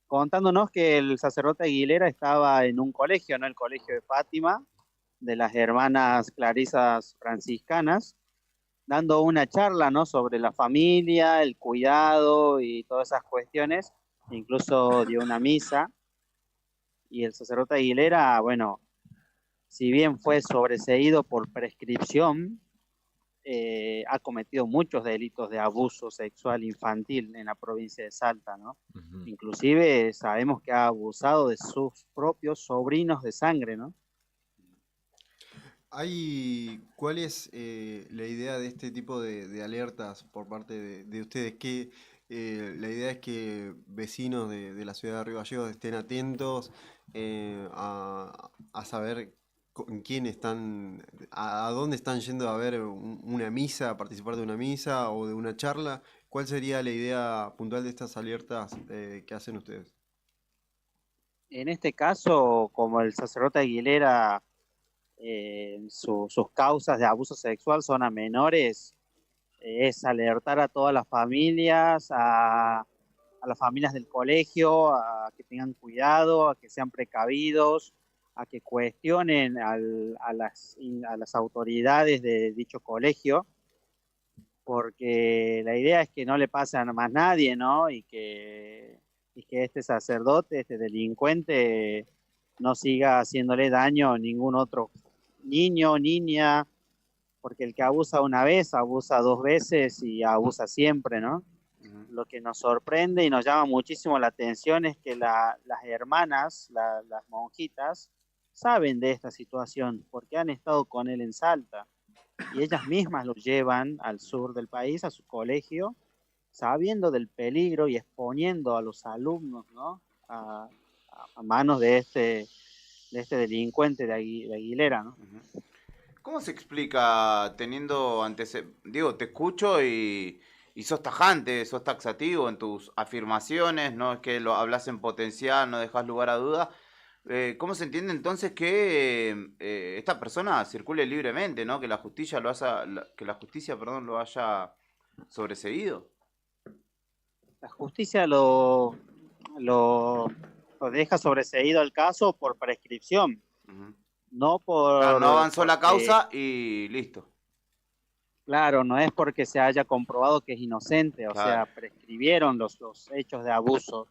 contándonos que el sacerdote Aguilera estaba en un colegio, ¿no? El colegio de Fátima, de las hermanas clarisas franciscanas, dando una charla, ¿no? Sobre la familia, el cuidado y todas esas cuestiones incluso dio una misa, y el sacerdote Aguilera, bueno, si bien fue sobreseído por prescripción, ha cometido muchos delitos de abuso sexual infantil en la provincia de Salta, ¿no? Inclusive sabemos que ha abusado de sus propios sobrinos de sangre, ¿no? ¿Cuál es la idea de este tipo de alertas por parte de ustedes? Que la idea es que vecinos de la ciudad de Río Gallegos estén atentos a saber con quién están, a dónde están yendo a ver una misa, a participar de una misa o de una charla. ¿Cuál sería la idea puntual de estas alertas que hacen ustedes? En este caso, como el sacerdote Aguilera, sus causas de abuso sexual son a menores, es alertar a todas las familias, a las familias del colegio, a que tengan cuidado, a que sean precavidos, a que cuestionen a las autoridades de dicho colegio, porque la idea es que no le pase a más nadie, ¿no? Y que este sacerdote, este delincuente, no siga haciéndole daño a ningún otro niño, niña, porque el que abusa una vez, abusa dos veces y abusa siempre, ¿no? Lo que nos sorprende y nos llama muchísimo la atención es que las hermanas, las monjitas, saben de esta situación porque han estado con él en Salta y ellas mismas lo llevan al sur del país, a su colegio, sabiendo del peligro y exponiendo a los alumnos, ¿no? a manos de este delincuente de Aguilera, ¿no? ¿Cómo se explica teniendo digo, te escucho y sos tajante, sos taxativo en tus afirmaciones, no es que lo hablas en potencial, no dejas lugar a duda? ¿Cómo se entiende entonces que esta persona circule libremente, ¿no? Que la justicia lo haya sobreseído. La justicia lo deja sobreseído el caso por prescripción. No por... Claro, no avanzó la causa y listo. Claro, no es porque se haya comprobado que es inocente, o sea, prescribieron los hechos de abuso.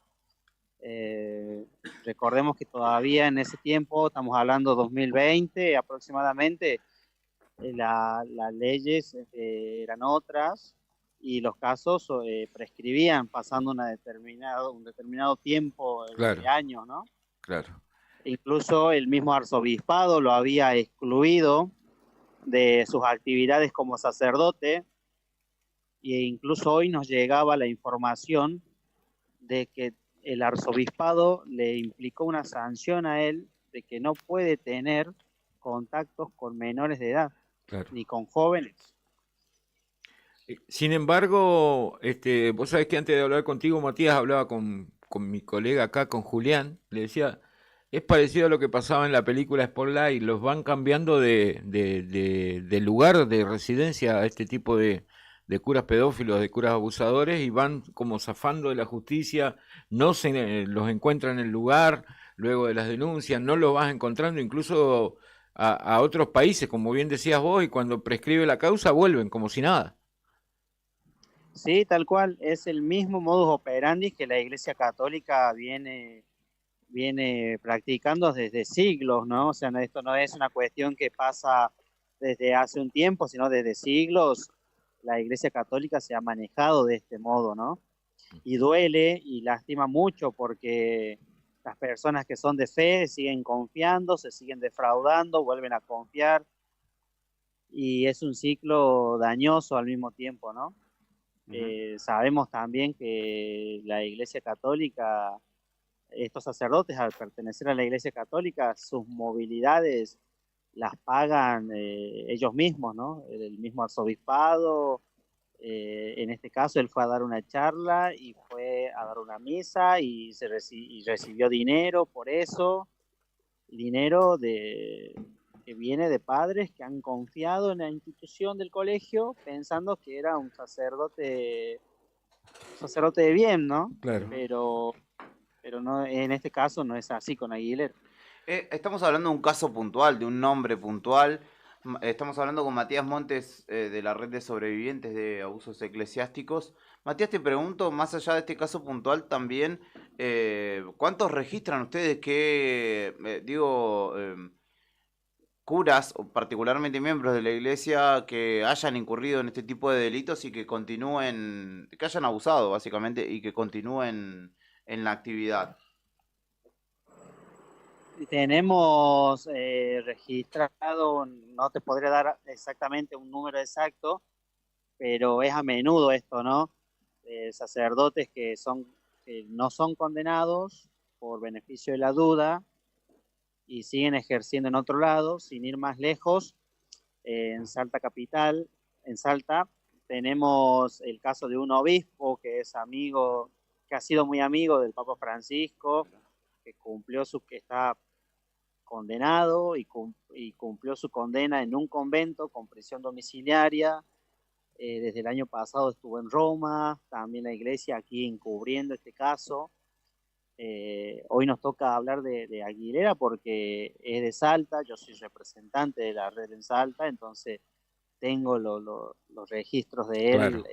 Recordemos que todavía en ese tiempo, estamos hablando 2020 aproximadamente, las leyes eran otras y los casos prescribían pasando un determinado tiempo de años, ¿no? Claro. Incluso el mismo arzobispado lo había excluido de sus actividades como sacerdote, e incluso hoy nos llegaba la información de que el arzobispado le implicó una sanción a él de que no puede tener contactos con menores de edad, ni con jóvenes. Sin embargo, vos sabés que antes de hablar contigo, Matías, hablaba con mi colega acá, con Julián, le decía, es parecido a lo que pasaba en la película Spotlight, los van cambiando de lugar de residencia a este tipo de curas pedófilos, de curas abusadores, y van como zafando de la justicia, no se los encuentran en el lugar, luego de las denuncias, no los vas encontrando incluso a otros países, como bien decías vos, y cuando prescribe la causa vuelven como si nada. Sí, tal cual, es el mismo modus operandi que la Iglesia Católica viene practicando desde siglos, ¿no? O sea, esto no es una cuestión que pasa desde hace un tiempo, sino desde siglos la Iglesia Católica se ha manejado de este modo, ¿no? Y duele y lastima mucho porque las personas que son de fe siguen confiando, se siguen defraudando, vuelven a confiar y es un ciclo dañoso al mismo tiempo, ¿no? Sabemos también que la Iglesia Católica, estos sacerdotes al pertenecer a la Iglesia Católica, sus movilidades las pagan ellos mismos, ¿no? El mismo arzobispado, en este caso él fue a dar una charla y fue a dar una misa y recibió dinero por eso, dinero que viene de padres que han confiado en la institución del colegio pensando que era un sacerdote de bien, ¿no? Claro. Pero no, en este caso no es así con Aguilera. Estamos hablando de un caso puntual, de un nombre puntual. Estamos hablando con Matías Montes de la Red de Sobrevivientes de Abusos Eclesiásticos. Matías, te pregunto, más allá de este caso puntual, también ¿Cuántos registran ustedes que, curas, o particularmente miembros de la iglesia, que hayan incurrido en este tipo de delitos y que continúen, que hayan abusado básicamente y que continúen en la actividad? Tenemos registrado, no te podría dar exactamente un número exacto, pero es a menudo esto, ¿no? Sacerdotes que no son condenados por beneficio de la duda y siguen ejerciendo en otro lado, sin ir más lejos. En Salta Capital, en Salta, tenemos el caso de un obispo que es amigo, que ha sido muy amigo del Papa Francisco, que está condenado y cumplió su condena en un convento con prisión domiciliaria. Desde el año pasado estuvo en Roma, también la iglesia aquí encubriendo este caso. Hoy nos toca hablar de Aguilera porque es de Salta, yo soy representante de la red en Salta, entonces tengo los registros de él, Claro.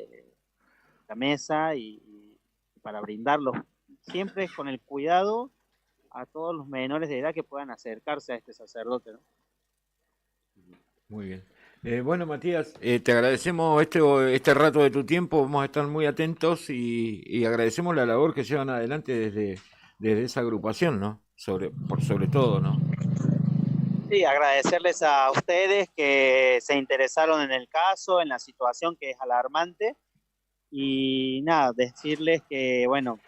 la mesa y para brindarlos siempre con el cuidado a todos los menores de edad que puedan acercarse a este sacerdote, ¿no? Muy bien. Bueno, Matías, te agradecemos este rato de tu tiempo, vamos a estar muy atentos y agradecemos la labor que llevan adelante desde esa agrupación, ¿no? Por sobre todo, ¿no? Sí, agradecerles a ustedes que se interesaron en el caso, en la situación que es alarmante y nada, decirles que, bueno,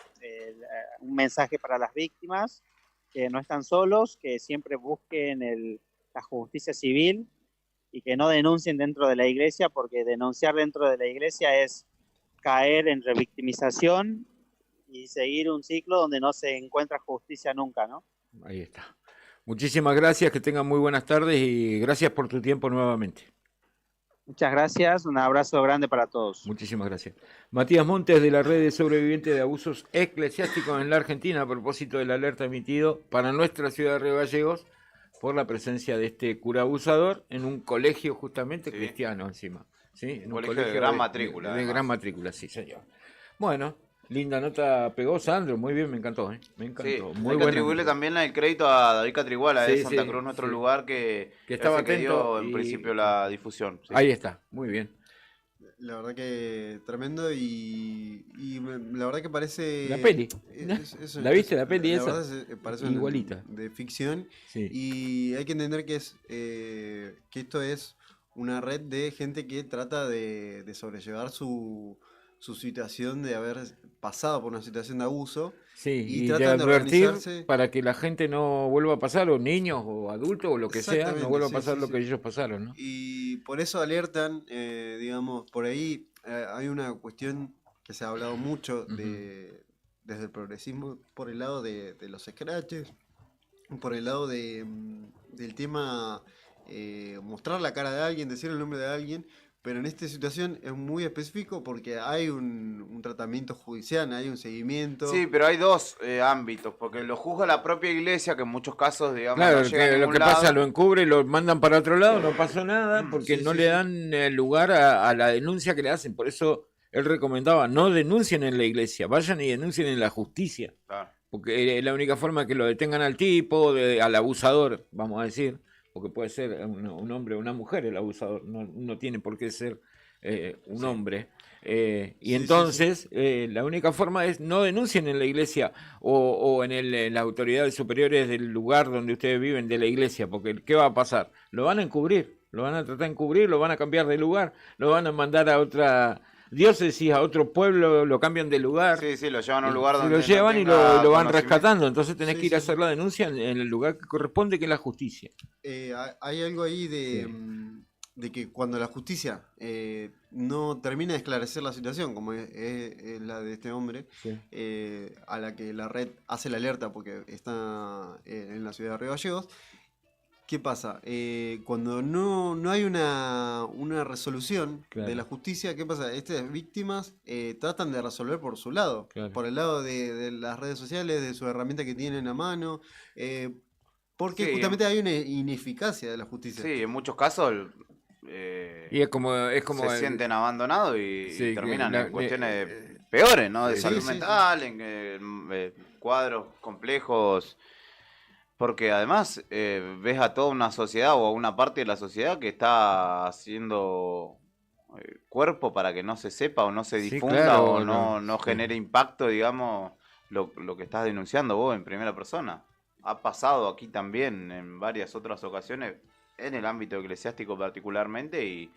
un mensaje para las víctimas, que no están solos, que siempre busquen la justicia civil y que no denuncien dentro de la iglesia, porque denunciar dentro de la iglesia es caer en revictimización y seguir un ciclo donde no se encuentra justicia nunca, ¿no? Ahí está. Muchísimas gracias, que tengan muy buenas tardes y gracias por tu tiempo nuevamente. Muchas gracias, un abrazo grande para todos. Muchísimas gracias. Matías Montes, de la Red de Sobrevivientes de Abusos Eclesiásticos en la Argentina, a propósito del alerta emitido para nuestra ciudad de Río Gallegos por la presencia de este cura abusador en un colegio justamente cristiano encima. ¿Sí? En un colegio de gran matrícula. De gran matrícula, sí, señor. Bueno, linda nota pegó Sandro, muy bien, me encantó. Me encantó. Sí, muy hay que atribuirle también el crédito a David Catriguala de Santa Cruz, nuestro lugar, que estaba dio atento en principio la difusión. Sí. Ahí está, muy bien. La verdad que tremendo y la verdad que parece... La peli. ¿La viste la peli esa? Verdad parece igualita. De ficción. Sí. Y hay que entender que esto es una red de gente que trata de sobrellevar su situación de haber pasado por una situación de abuso. Sí, y de tratan de advertir organizarse para que la gente no vuelva a pasar, o niños o adultos o lo que sea, no vuelva a pasar lo que ellos pasaron, ¿no? Y por eso alertan, digamos, por ahí hay una cuestión que se ha hablado mucho desde el progresismo, por el lado de los scratches, por el lado del tema mostrar la cara de alguien, decir el nombre de alguien. Pero en esta situación es muy específico porque hay un tratamiento judicial, hay un seguimiento. Sí, pero hay dos ámbitos, porque lo juzga la propia iglesia, que en muchos casos, digamos, Claro, no llega a lo ningún que lado. pasa lo encubre, lo mandan para otro lado, no pasó nada, porque no le dan lugar a la denuncia que le hacen. Por eso él recomendaba, no denuncien en la iglesia, vayan y denuncien en la justicia. Claro. Porque es la única forma que lo detengan al tipo, al abusador, vamos a decir. Porque puede ser un hombre o una mujer el abusador, no tiene por qué ser un hombre. Y entonces la única forma es no denuncien en la iglesia o en las autoridades superiores del lugar donde ustedes viven, de la iglesia, porque ¿qué va a pasar? Lo van a encubrir, lo van a tratar de encubrir, lo van a cambiar de lugar, lo van a mandar a otra diócesis, a otro pueblo, lo cambian de lugar. Sí, lo llevan a un lugar donde lo llevan no y tenga lo van conocimiento. rescatando, entonces tenés que ir a hacer la denuncia en el lugar que corresponde, que es la justicia. Hay algo ahí de que cuando la justicia no termina de esclarecer la situación, como es la de este hombre, a la que la red hace la alerta porque está en la ciudad de Río Gallegos, ¿qué pasa? Cuando no hay una resolución de la justicia, ¿qué pasa? Estas víctimas tratan de resolver por su lado, por el lado de las redes sociales, de su herramienta que tienen a mano, porque justamente hay una ineficacia de la justicia. Sí, en muchos casos y es como se sienten abandonados y Sí, terminan que en cuestiones peores, ¿no? De Sí, salud sí, mental, cuadros complejos, porque además ves a toda una sociedad o a una parte de la sociedad que está haciendo cuerpo para que no se sepa o no se difunda, claro, o no sí. genere impacto, digamos, lo que estás denunciando vos en primera persona. Ha pasado aquí también en varias otras ocasiones, en el ámbito eclesiástico particularmente, y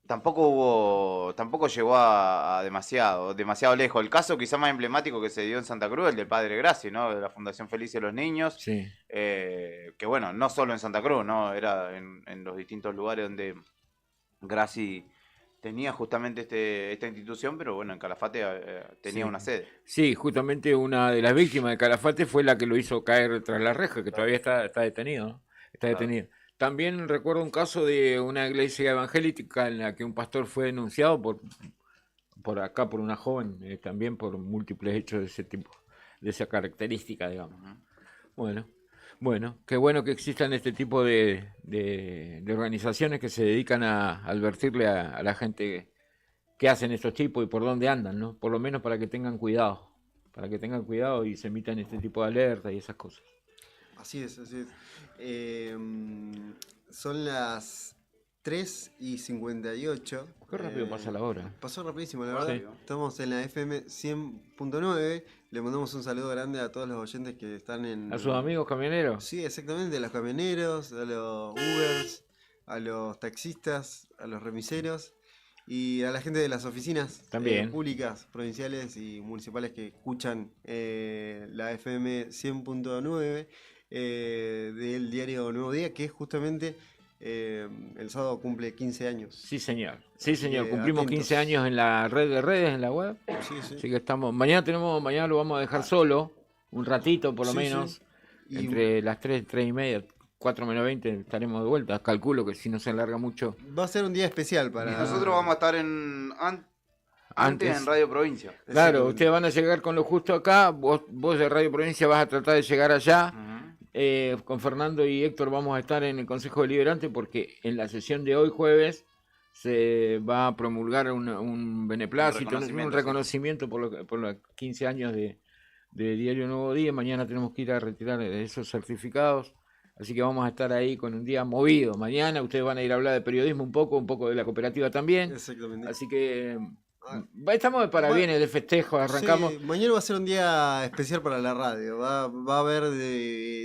tampoco llegó a demasiado lejos. El caso quizá más emblemático que se dio en Santa Cruz, el del Padre Graci, ¿no? De la Fundación Feliz de los Niños. Sí. Que bueno, no solo en Santa Cruz, ¿no? Era en los distintos lugares donde Graci tenía justamente esta institución, pero bueno, en Calafate tenía Sí. una sede. Sí, justamente una de las víctimas de Calafate fue la que lo hizo caer tras la reja, que todavía está detenido, ¿no? Está detenido. También recuerdo un caso de una iglesia evangélica en la que un pastor fue denunciado por una joven, también por múltiples hechos de ese tipo, de esa característica, digamos. Bueno, qué bueno que existan este tipo de organizaciones que se dedican a advertirle a la gente qué hacen estos tipos y por dónde andan, ¿no? Por lo menos para que tengan cuidado y se emitan este tipo de alertas y esas cosas. Así es. Son las 3:58. Qué rápido pasa la hora. Pasó rapidísimo, la verdad. Sí. Estamos en la FM 100.9. Le mandamos un saludo grande a todos los oyentes que están en... ¿A sus amigos camioneros? Sí, exactamente, a los camioneros, a los Ubers, a los taxistas, a los remiseros y a la gente de las oficinas También. públicas, provinciales y municipales que escuchan la FM 100.9 del diario Nuevo Día, que es justamente el sábado cumple 15 años. Sí, señor. Cumplimos Atentos. 15 años en la red de redes, en la web. Sí. Así que mañana lo vamos a dejar solo, un ratito por lo Sí, menos. sí. Entre las 3:30, 4 menos 20 estaremos de vuelta. Calculo que si no se alarga mucho. Va a ser un día especial para... Nosotros vamos a estar antes en Radio Provincia. Claro, ustedes van a llegar con lo justo acá. Vos de Radio Provincia vas a tratar de llegar allá. Con Fernando y Héctor vamos a estar en el Consejo Deliberante porque en la sesión de hoy jueves se va a promulgar un beneplácito, un reconocimiento por los 15 años de Diario Nuevo Día. Mañana tenemos que ir a retirar esos certificados, así que vamos a estar ahí con un día movido. Mañana ustedes van a ir a hablar de periodismo un poco de la cooperativa también. Exactamente. Así que estamos de parabienes de festejo, arrancamos. Sí, mañana va a ser un día especial para la radio. Va a haber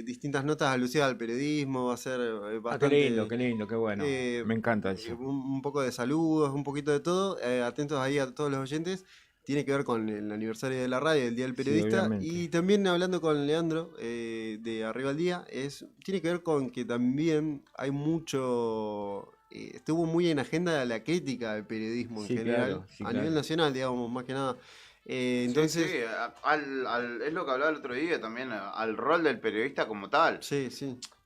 distintas notas alusivas al periodismo, va a ser bastante... Qué lindo, qué bueno. Me encanta eso. Un poco de saludos, un poquito de todo. Atentos ahí a todos los oyentes. Tiene que ver con el aniversario de la radio, el Día del Periodista. Sí, y también hablando con Leandro de Arriba al Día, tiene que ver con que también hay mucho... estuvo muy en agenda la crítica al periodismo en general, a nivel nacional, digamos, más que nada. Entonces, Sí, es lo que hablaba el otro día también, al rol del periodista como tal. Sí.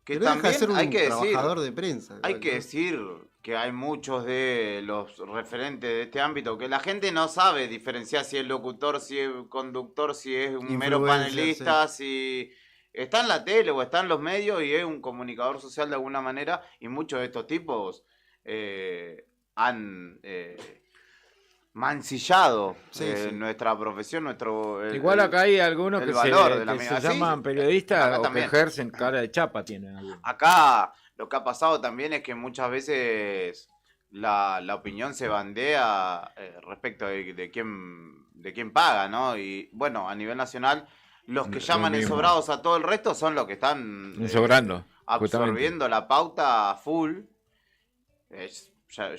Que Pero deja también de ser un hay que trabajador decir, de prensa. hay que decir que hay muchos de los referentes de este ámbito que la gente no sabe diferenciar si es locutor, si es conductor, si es un mero Influencer, panelista, si está en la tele o está en los medios y es un comunicador social de alguna manera, y muchos de estos tipos han mancillado nuestra profesión, Igual acá hay algunos que se Sí, llaman periodistas acá o que también. ejercen cara de chapa tienen algunos. Acá lo que ha pasado también es que muchas veces la opinión se bandea respecto de quién paga, ¿no? Y bueno, a nivel nacional, los que llaman mismo. ensobrados a todo el resto son los que están Sobrando. absorbiendo la pauta a full.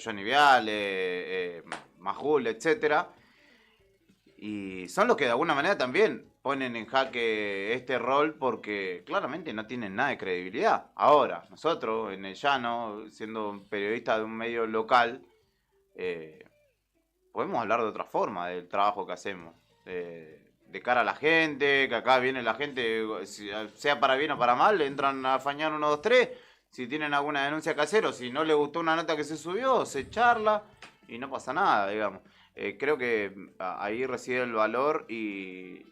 Johnny Viale, Majul, etcétera. Y son los que de alguna manera también ponen en jaque este rol porque claramente no tienen nada de credibilidad. Ahora, nosotros en el llano, siendo periodistas de un medio local, podemos hablar de otra forma del trabajo que hacemos. De cara a la gente, que acá viene la gente, sea para bien o para mal, entran a afañar 1, 2, 3. Si tienen alguna denuncia que hacer o si no les gustó una nota que se subió, se charla y no pasa nada, digamos. Creo que ahí reside el valor y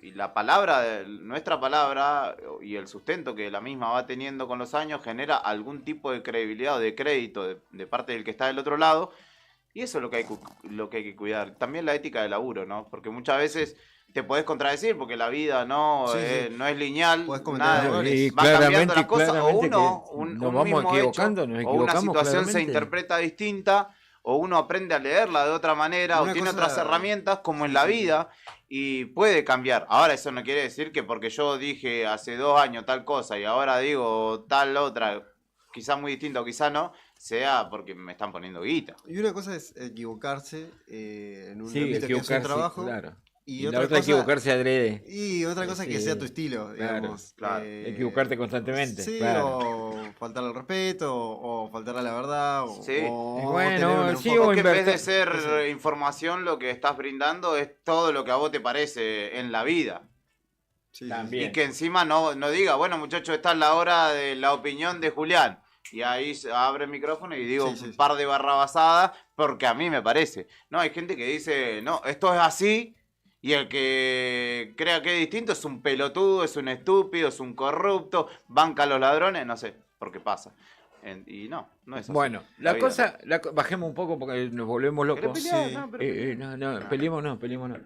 la palabra, nuestra palabra y el sustento que la misma va teniendo con los años genera algún tipo de credibilidad o de crédito de parte del que está del otro lado, Y eso es lo que hay que cuidar. También la ética del laburo, ¿no? Porque muchas veces te podés contradecir porque la vida no es lineal, nada, va cambiando las cosas, o un vamos mismo equivocando, hecho, nos o una equivocamos situación se claramente. interpreta distinta, o uno aprende a leerla de otra manera, Una o tiene cosa- otras herramientas como en la vida, y puede cambiar. Ahora eso no quiere decir que porque yo dije hace 2 años tal cosa y ahora digo tal otra, quizá muy distinta o quizá no, sea porque me están poniendo guita. Y una cosa es equivocarse en un Sí, ámbito que es un equivocarse, trabajo. claro. Y Y otra la otra cosa, equivocarse adrede. Y otra cosa es que Sí, sea tu estilo, claro, digamos. claro. Equivocarte constantemente. Sí, claro. o faltar al respeto, o faltar a la verdad, o, Sí. o Bueno, tener un sí, enfoque- Porque en vez de invertir- ser información, lo que estás brindando es todo lo que a vos te parece en la vida. Sí, También. Y que encima no diga, bueno muchachos, esta es la hora de la opinión de Julián. Y ahí se abre el micrófono y digo un par de barrabasadas porque a mí me parece. No, hay gente que dice, no, esto es así. Y el que crea que es distinto es un pelotudo, es un estúpido, es un corrupto, banca a los ladrones, no sé, porque pasa. Y no es así. Bueno, La la vida. cosa, bajemos un poco porque nos volvemos locos. ¿Querés pelear? No, pero- No, peleemos no.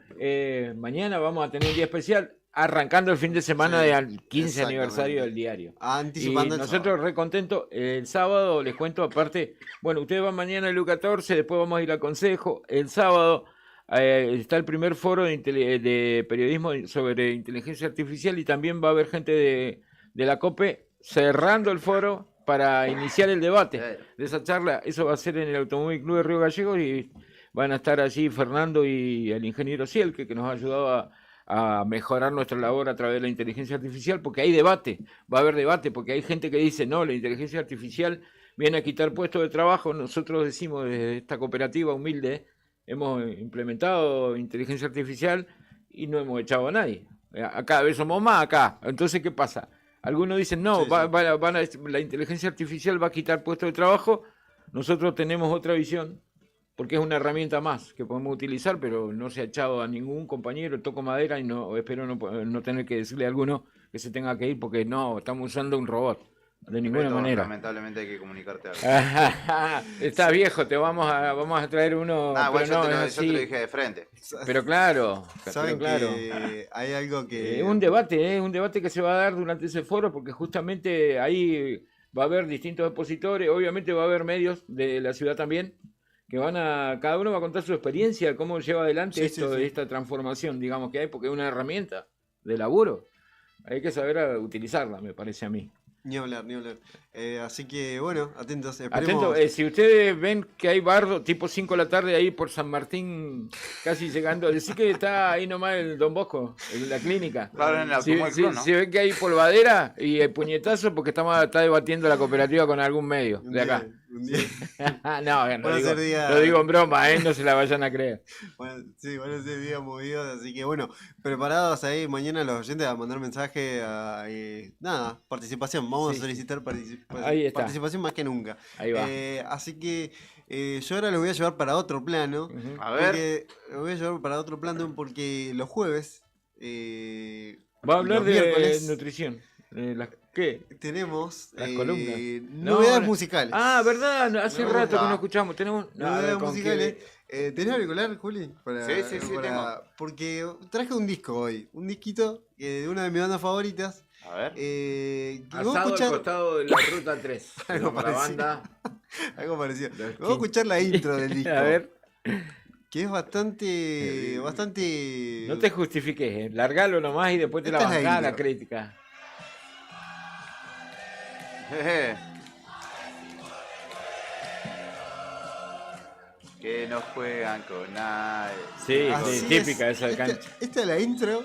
Mañana vamos a tener un día especial, arrancando el fin de semana Sí, del 15 exactamente. aniversario del diario. Anticipando Y el nosotros re contentos. El sábado, les cuento, aparte, bueno, ustedes van mañana al U14, después vamos a ir al Consejo. El sábado está el primer foro de periodismo sobre inteligencia artificial y también va a haber gente de la COPE cerrando el foro para iniciar el debate de esa charla. Eso va a ser en el Automóvil Club de Río Gallegos y van a estar allí Fernando y el ingeniero Cielque, que nos ha ayudado a mejorar nuestra labor a través de la inteligencia artificial, porque hay debate, va a haber debate, porque hay gente que dice, no, la inteligencia artificial viene a quitar puestos de trabajo. Nosotros decimos desde esta cooperativa humilde, hemos implementado inteligencia artificial y no hemos echado a nadie. Cada vez somos más acá. Entonces, ¿qué pasa? Algunos dicen, no, la inteligencia artificial va a quitar puestos de trabajo. Nosotros tenemos otra visión, porque es una herramienta más que podemos utilizar, pero no se ha echado a ningún compañero, toco madera y espero no tener que decirle a alguno que se tenga que ir, porque no, estamos usando un robot. De ninguna Beto, manera. Lamentablemente hay que comunicarte algo. Está viejo, te vamos a traer uno. Bueno, pero yo es te lo así. dije de frente. Pero claro, Saben pero claro. que hay algo que... Es un debate que se va a dar durante ese foro, porque justamente ahí va a haber distintos expositores, obviamente va a haber medios de la ciudad también, que cada uno va a contar su experiencia, cómo lleva adelante esta transformación, digamos, que hay, porque es una herramienta de laburo. Hay que saber utilizarla, me parece a mí. Ni hablar. Así que, bueno, atentos. Esperemos... Atento, si ustedes ven que hay bardo tipo 5 de la tarde ahí por San Martín, casi llegando, decir que está ahí nomás el Don Bosco, en la clínica. Claro, en el Automóvil Club, ¿no? Si ven que hay polvadera y el puñetazo, porque está debatiendo la cooperativa con algún medio de acá. Un día. No, Van a ser días- lo digo en broma, no se la vayan a creer. Bueno, sí, van a ser días movidos, así que bueno, preparados ahí, mañana los oyentes a mandar mensaje nada, participación, vamos a solicitar Ahí está. participación más que nunca. Ahí va. Así que yo ahora lo voy a llevar para otro plano. A ver. Lo voy a llevar para otro plano porque los jueves... Va a hablar los de miércoles nutrición. ¿Qué? Tenemos Las columnas. novedades musicales. Ah, ¿verdad? Hace Novedades. rato que no escuchamos. Tenemos Novedades ¿con musicales. qué? ¿Tenés auricular, Juli? Sí, tengo. Porque traje un disco hoy. Un disquito de una de mis bandas favoritas. A ver. Asado al costado de la ruta 3. Algo Para la parecido. banda. Algo parecido. Vamos a escuchar la intro del disco. A ver. Que es bastante... No te justifiques, largalo nomás y después te la Esta es la bancás la intro. crítica. Que no juegan con nadie. Sí, Así sí, es. típica esa de cancha. Esta es la intro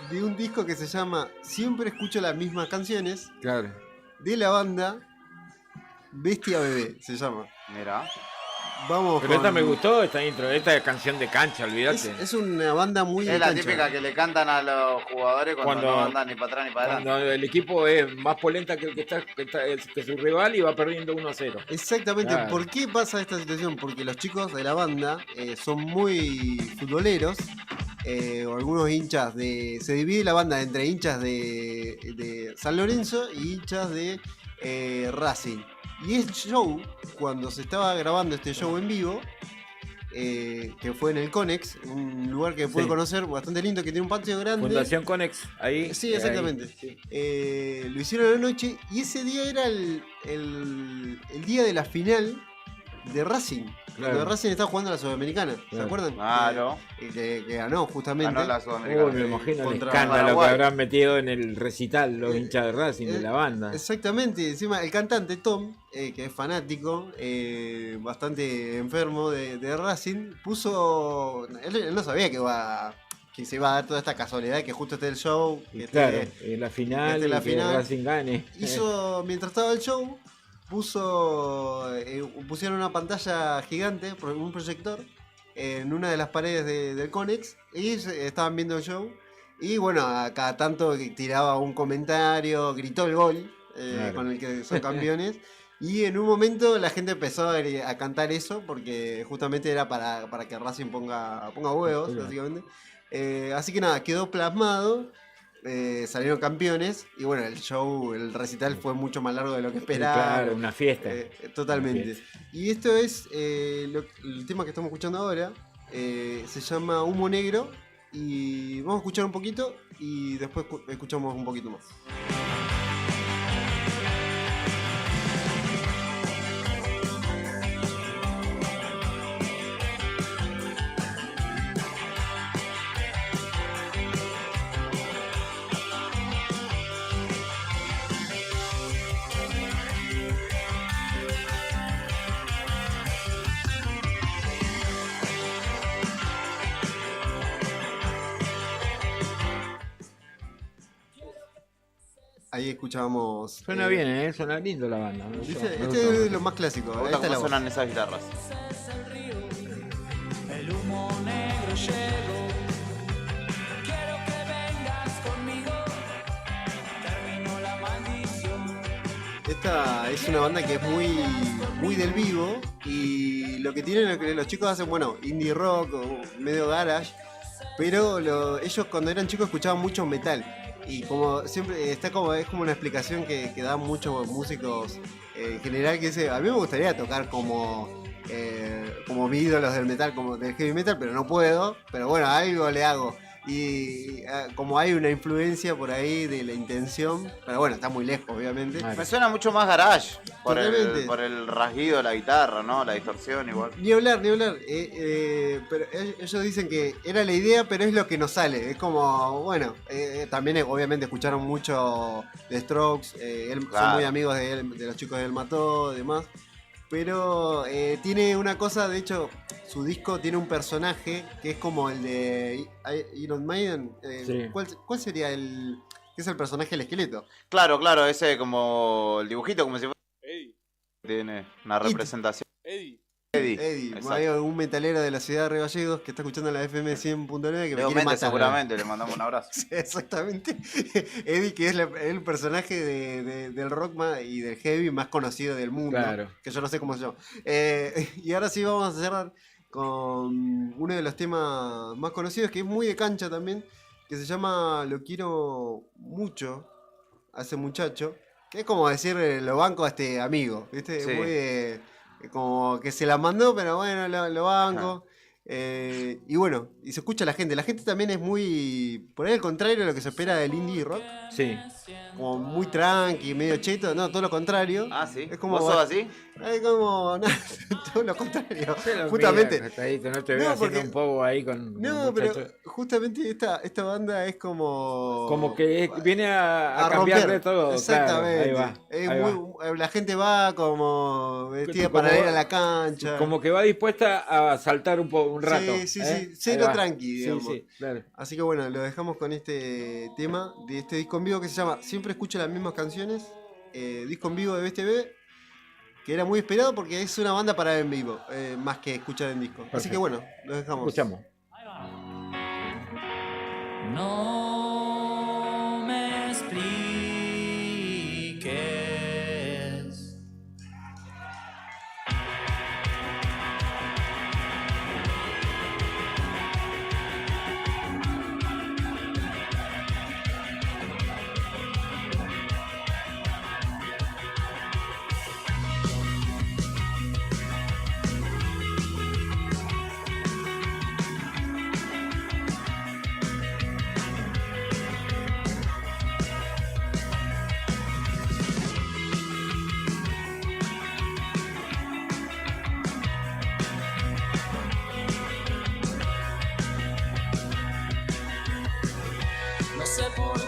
de un disco que se llama Siempre escucho las mismas canciones. Claro. De la banda Bestia Bebé, se llama. Mira. Vamos Pero esta con- me gustó, esta intro. Esta es canción de cancha, olvídate. Es una banda muy de Es la cancha. típica que le cantan a los jugadores cuando no andan ni para atrás ni para adelante. Cuando el equipo es más polenta que el que su rival y va perdiendo 1-0. Exactamente. Claro. ¿Por qué pasa esta situación? Porque los chicos de la banda son muy futboleros. O algunos hinchas de... Se divide la banda entre hinchas de San Lorenzo y hinchas de Racing. Y este show, cuando se estaba grabando este show en vivo, que fue en el Conex, un lugar que pude conocer bastante lindo, que tiene un patio grande. Fundación Conex, ahí. Sí, exactamente. Ahí, sí. Lo hicieron a la noche y ese día era el día de la final de Racing. Claro. Cuando Racing estaba jugando a la Sudamericana, ¿se acuerdan? Claro. Que ganó justamente. Ganó la Sudamericana. Me imagino el contra escándalo Paraguay. que habrán metido en el recital los hinchas de Racing, de la banda. Exactamente, encima el cantante Tom, que es fanático, bastante enfermo de Racing, puso. Él no sabía que se iba a dar toda esta casualidad, que justo esté el show. Y Que claro, esté- en la final, que esté la y que final. Racing gane. Hizo, mientras estaba el show, pusieron una pantalla gigante, un proyector, en una de las paredes del Conex, y estaban viendo el show. Y bueno, a cada tanto tiraba un comentario, gritó el gol Claro. con el que son campeones. Y en un momento la gente empezó a cantar eso, porque justamente era para que Racing ponga huevos, Claro. básicamente. Así que nada, quedó plasmado. Salieron campeones y bueno, el recital fue mucho más largo de lo que esperaba. Claro, una fiesta. Totalmente. Una fiesta. Y esto es el tema que estamos escuchando ahora. Se llama Humo Negro. Y vamos a escuchar un poquito y después escuchamos un poquito más. Ahí escuchábamos. Suena bien, suena lindo la banda. Me gustó, me Este gustó. es lo más clásico. Me gusta Esta es la cómo voz. suenan esas guitarras. El humo negro llegó. Quiero que vengas conmigo. Terminó la maldición. Esta es una banda que es muy del vivo. Y lo que tienen es que los chicos hacen, bueno, indie rock o medio garage. Pero ellos cuando eran chicos escuchaban mucho metal. Y como siempre es como una explicación que dan muchos músicos en general, que dice, a mí me gustaría tocar como mis ídolos del metal, como del heavy metal, pero no puedo, pero bueno, algo le hago. Y como hay una influencia por ahí de la intención, pero bueno, está muy lejos, obviamente. Me suena mucho más garage Totalmente. por el rasguido de la guitarra, ¿no? La distorsión igual. Ni hablar. Pero ellos dicen que era la idea, pero es lo que nos sale. Es como, bueno, también obviamente escucharon mucho de Strokes, son Claro. muy amigos de los chicos del Mató, demás. Pero tiene una cosa, de hecho, su disco tiene un personaje que es como el de Iron Maiden. Sí. ¿Cuál sería el que es el personaje del esqueleto? Claro, ese como el dibujito, como si fuera. Eddie. Tiene una representación. Eddie. Exacto. Hay un metalero de la ciudad de Río Gallegos que está escuchando la FM 100.9 que me Leo quiere Méndez, matar. seguramente, le mandamos un abrazo. Sí, exactamente. Eddie, que es el personaje del rock y del heavy más conocido del mundo. Claro. Que yo no sé cómo se llama. Y ahora sí vamos a cerrar con uno de los temas más conocidos, que es muy de cancha también, que se llama Lo quiero mucho a ese muchacho. Que es como decir, lo banco a este amigo, ¿viste? Sí. Muy como que se la mandó, pero bueno, lo banco. Y bueno, y se escucha a la gente. La gente también es muy, por ahí al contrario de lo que se espera del indie rock. Sí. Como muy tranqui, medio cheto. No, todo lo contrario. Ah, sí. Es como, ¿Vos sos así? Es como, no, todo lo contrario. Pero Justamente. mira, Costadito, no te veo No, haciendo porque- un poco ahí con No, pero muchachos. justamente esta banda es como... Como que viene a cambiar romper. de todo. Exactamente. Claro, Es ahí va. la gente va como vestida Como- para ir a la cancha. Como que va dispuesta a saltar un rato. Sí, ¿eh? cero Ahí va. tranqui, digamos. Sí, claro. Así que bueno, lo dejamos con este tema de este disco en vivo que se llama Siempre escucho las mismas canciones. Disco en vivo de BSTB, que era muy esperado porque es una banda para ver en vivo, más que escuchar en disco. Así Perfecto. que bueno, lo dejamos. Escuchamos. No me expliques.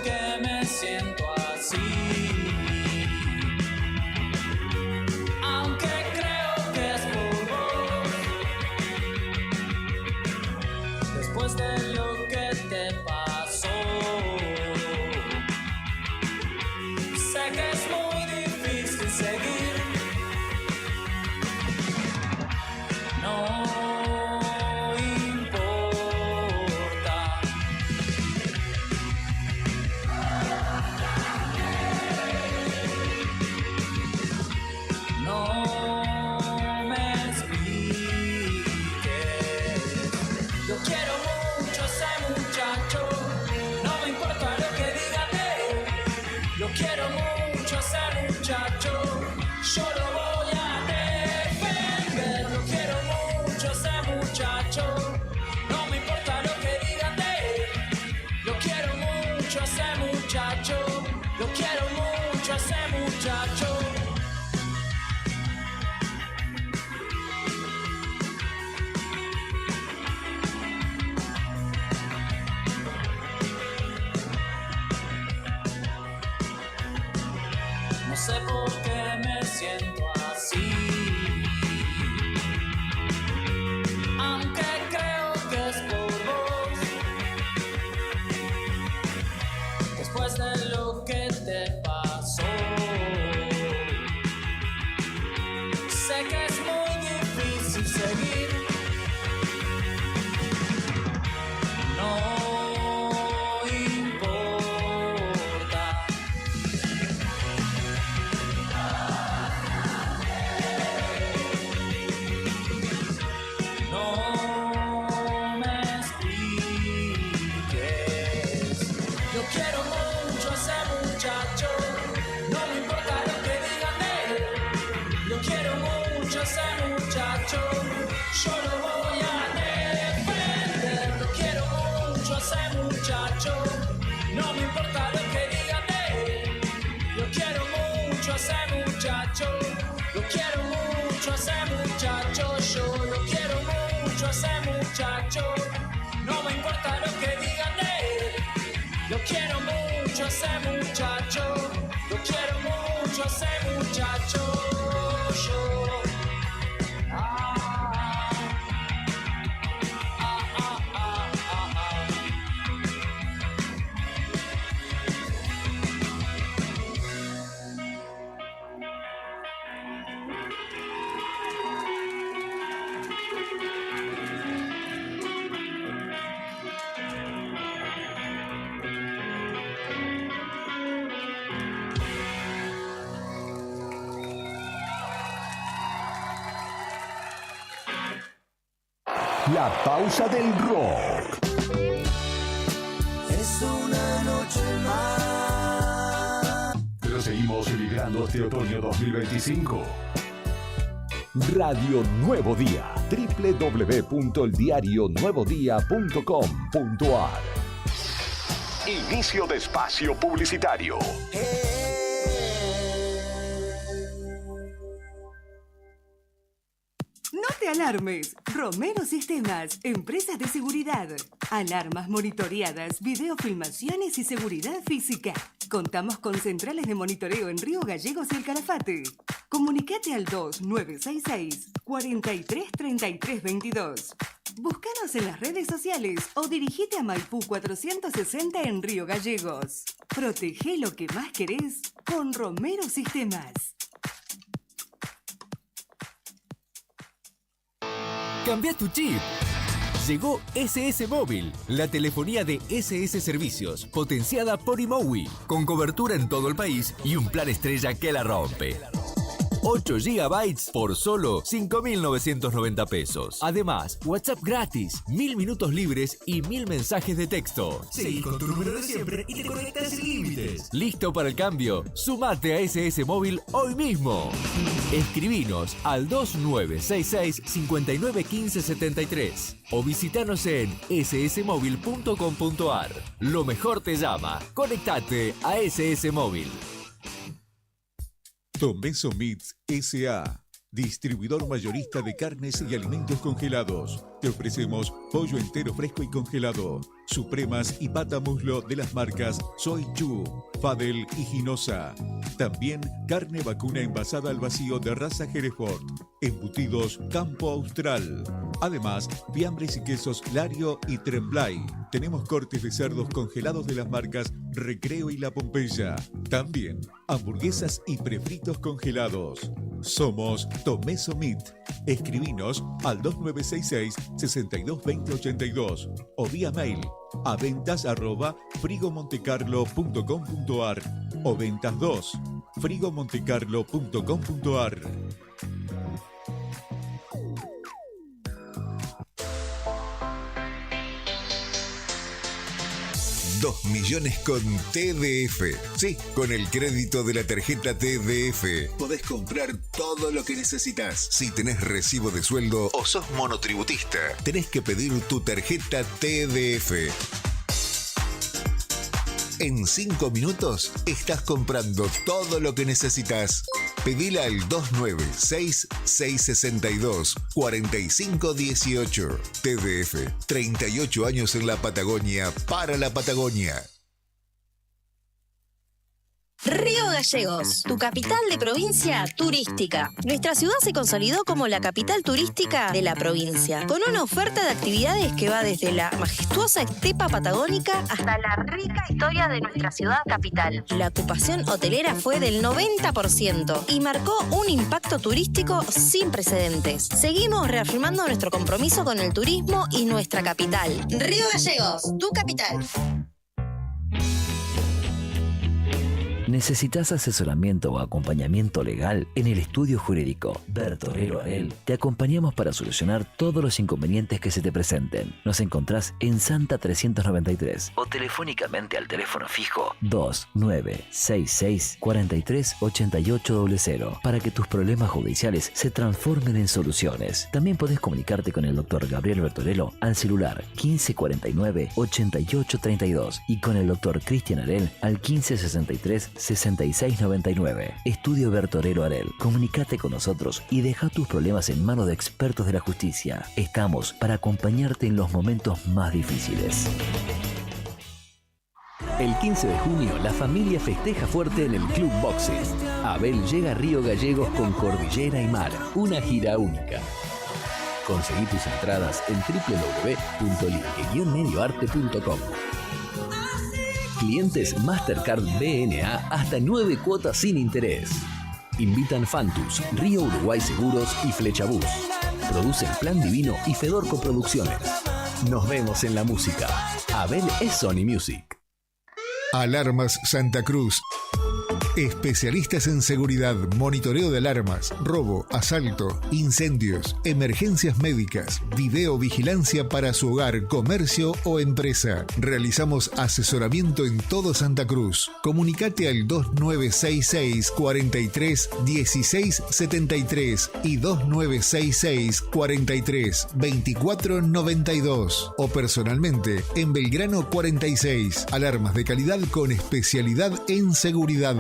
qué me siento así. Aunque creo que es por vos. Después de lo que te pasó. Sé que es muy difícil seguir. No importa. No me expliques. Yo quiero mucho a ese muchacho. No me importa lo que digan de él. Yo quiero mucho a ese muchacho. Yo lo voy a defender. Yo quiero mucho a ese muchacho. No me importa lo que digan de él. Yo quiero mucho a ese muchacho. Yo quiero mucho a ese muchacho. No sé por qué me siento así. Aunque creo que es por vos. Después de lo que te pasó. Sé que es muy difícil seguir. No importa. No me expliques. Yo quiero mucho a ese muchacho. No me importa lo que digan de él. Yo quiero mucho a ese muchacho. Yo lo voy a defender. Yo quiero mucho a ese muchacho. No me importa lo que digan de él. Yo quiero mucho a ese muchacho. Yo quiero mucho a ese muchacho. Yo lo quiero mucho a ese muchacho. No me importa lo que digan de él. Yo quiero mucho a ese muchacho. Yo quiero mucho a ese muchacho. Yo. La pausa del rock. Es una noche más. Pero seguimos vibrando este otoño 2025. Radio Nuevo Día. www.eldiarionuevodía.com.ar. Inicio de espacio publicitario. No te alarmes. Romero Sistemas, empresas de seguridad. Alarmas monitoreadas, videofilmaciones y seguridad física. Contamos con centrales de monitoreo en Río Gallegos y El Calafate. Comunicate al 2966-433322. Búscanos en las redes sociales o dirigite a Maipú 460 en Río Gallegos. Protege lo que más querés con Romero Sistemas. Cambia tu chip. Llegó SS Móvil, la telefonía de SS Servicios, potenciada por Imowi, con cobertura en todo el país y un plan estrella que la rompe. 8 GB por solo 5.990 pesos. Además, WhatsApp gratis, 1000 minutos libres y 1000 mensajes de texto. Seguí con tu número de siempre y te conectas sin límites. ¿Listo para el cambio? Sumate a SS Móvil hoy mismo. Escribinos al 2966-591573 o visitanos en ssmóvil.com.ar. Lo mejor te llama. Conectate a SS Móvil. Don Benzo Meats S.A. distribuidor mayorista de carnes y alimentos congelados. Te ofrecemos pollo entero fresco y congelado, supremas y pata muslo de las marcas Soy Chu, Fadel y Ginosa. También carne vacuna envasada al vacío de raza Hereford, embutidos Campo Austral. Además, fiambres y quesos Lario y Tremblay. Tenemos cortes de cerdos congelados de las marcas Recreo y La Pompeya. También hamburguesas y prefritos congelados. Somos Tomeso Meat. Escribinos al 2966-622082 o vía mail a ventas@frigomontecarlo.com.ar o ventas 2 frigomontecarlo.com.ar. 2 millones con TDF. Sí, con el crédito de la tarjeta TDF podés comprar todo lo que necesitas. Si tenés recibo de sueldo o sos monotributista, tenés que pedir tu tarjeta TDF. En 5 minutos estás comprando todo lo que necesitas. Pedila al 296-662-4518. TDF, 38 años en la Patagonia, para la Patagonia. Río Gallegos, tu capital de provincia turística. Nuestra ciudad se consolidó como la capital turística de la provincia, con una oferta de actividades que va desde la majestuosa estepa patagónica hasta la rica historia de nuestra ciudad capital. La ocupación hotelera fue del 90% y marcó un impacto turístico sin precedentes. Seguimos reafirmando nuestro compromiso con el turismo y nuestra capital. Río Gallegos, tu capital. ¿Necesitas asesoramiento o acompañamiento legal? En el estudio jurídico Bertorero Arel te acompañamos para solucionar todos los inconvenientes que se te presenten. Nos encontrás en Santa 393 o telefónicamente al teléfono fijo 2966 43 8800 para que tus problemas judiciales se transformen en soluciones. También podés comunicarte con el doctor Gabriel Bertorello al celular 1549 8832 y con el doctor Cristian Arel al 1563 6699. Estudio Bertorero Arel. Comunícate con nosotros y deja tus problemas en manos de expertos de la justicia. Estamos para acompañarte en los momentos más difíciles. El 15 de junio la familia festeja fuerte en el Club Boxing. Abel llega a Río Gallegos con Cordillera y Mar, una gira única. Conseguí tus entradas en www.ligue-medioarte.com. Clientes Mastercard BNA hasta 9 cuotas sin interés. Invitan Fantus, Río Uruguay Seguros y Flechabús. Producen Plan Divino y Fedorco Producciones. Nos vemos en la música. Abel es Sony Music. Alarmas Santa Cruz. Especialistas en seguridad, monitoreo de alarmas, robo, asalto, incendios, emergencias médicas, videovigilancia para su hogar, comercio o empresa. Realizamos asesoramiento en todo Santa Cruz. Comunicate al 2966 43 16 73 y 2966 43 24 92 o personalmente en Belgrano 46. Alarmas de calidad con especialidad en seguridad.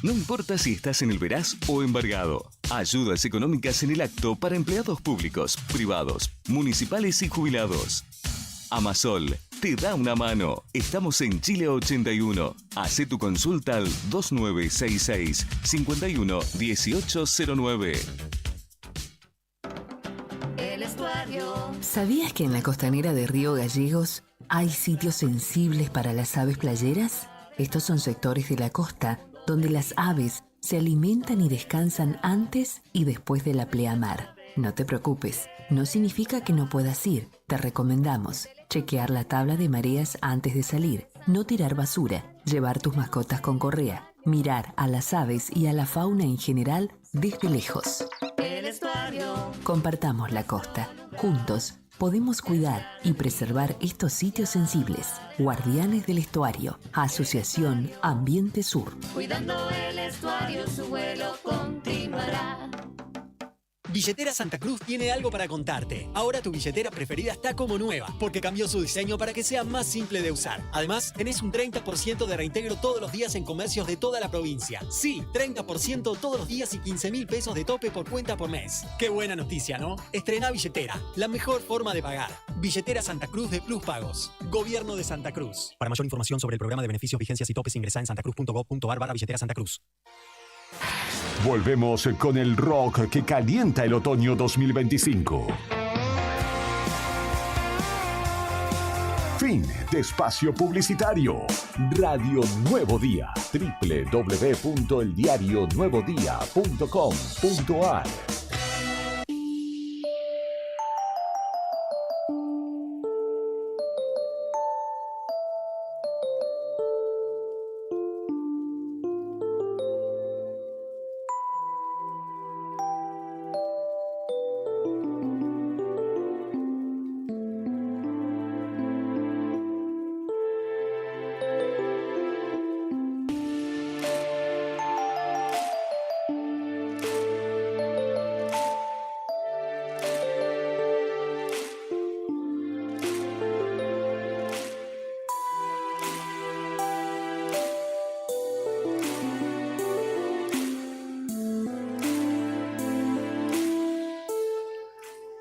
No importa si estás en el Veraz o embargado. Ayudas económicas en el acto para empleados públicos, privados, municipales y jubilados. Amasol te da una mano. Estamos en Chile 81. Hacé tu consulta al 2966 51 1809. El estuario. ¿Sabías que en la costanera de Río Gallegos hay sitios sensibles para las aves playeras? Estos son sectores de la costa donde las aves se alimentan y descansan antes y después de la pleamar. No te preocupes, no significa que no puedas ir. Te recomendamos chequear la tabla de mareas antes de salir, no tirar basura, llevar tus mascotas con correa, mirar a las aves y a la fauna en general desde lejos. El estuario. Compartamos la costa. Juntos podemos cuidar y preservar estos sitios sensibles. Guardianes del Estuario. Asociación Ambiente Sur. Cuidando el estuario, su vuelo continuará. Billetera Santa Cruz tiene algo para contarte. Ahora tu billetera preferida está como nueva, porque cambió su diseño para que sea más simple de usar. Además, tenés un 30% de reintegro todos los días en comercios de toda la provincia. Sí, 30% todos los días y 15.000 pesos de tope por cuenta por mes. Qué buena noticia, ¿no? Estrena billetera, la mejor forma de pagar. Billetera Santa Cruz de Plus Pagos. Gobierno de Santa Cruz. Para mayor información sobre el programa de beneficios, vigencias y topes, ingresá en santacruz.gov.ar/billetera Santa Cruz. Volvemos con el rock que calienta el otoño 2025. Fin de espacio publicitario. Radio Nuevo Día. www.eldiarionuevodía.com.ar.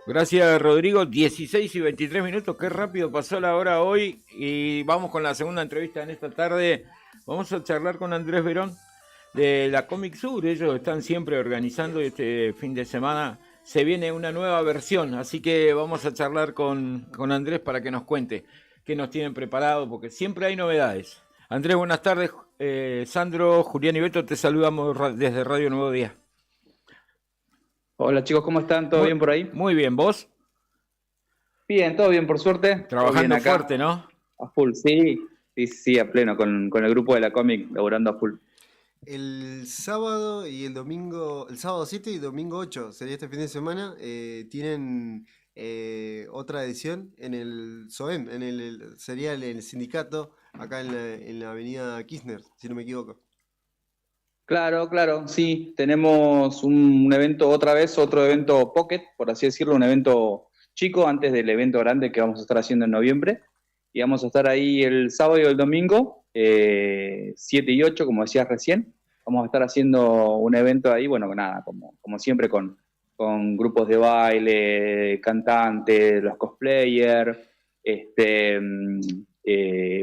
Gracias, Rodrigo. 16 y 23 minutos, qué rápido pasó la hora hoy. Y vamos con la segunda entrevista en esta tarde. Vamos a charlar con Andrés Verón de la Comic Sur. Ellos están siempre organizando este fin de semana. Se viene una nueva versión, así que vamos a charlar con Andrés para que nos cuente qué nos tienen preparado, porque siempre hay novedades. Andrés, buenas tardes. Sandro, Julián y Beto, te saludamos desde Radio Nuevo Día. Hola chicos, ¿cómo están? ¿Todo bien por ahí? Muy bien, ¿vos? Bien, todo bien por suerte. Trabajando fuerte, ¿no? A full, sí, a pleno, con el grupo de la cómic, laburando a full. El sábado y el domingo, el sábado 7 y domingo 8, sería este fin de semana, tienen otra edición en el SOEM, sería el sindicato, acá en la avenida Kirchner, si no me equivoco. Claro, sí, tenemos un evento otra vez, otro evento pocket, por así decirlo, un evento chico antes del evento grande que vamos a estar haciendo en noviembre, y vamos a estar ahí el sábado y el domingo, 7 y 8, como decías recién, vamos a estar haciendo un evento ahí, bueno, nada, como siempre con grupos de baile, cantantes, los cosplayers,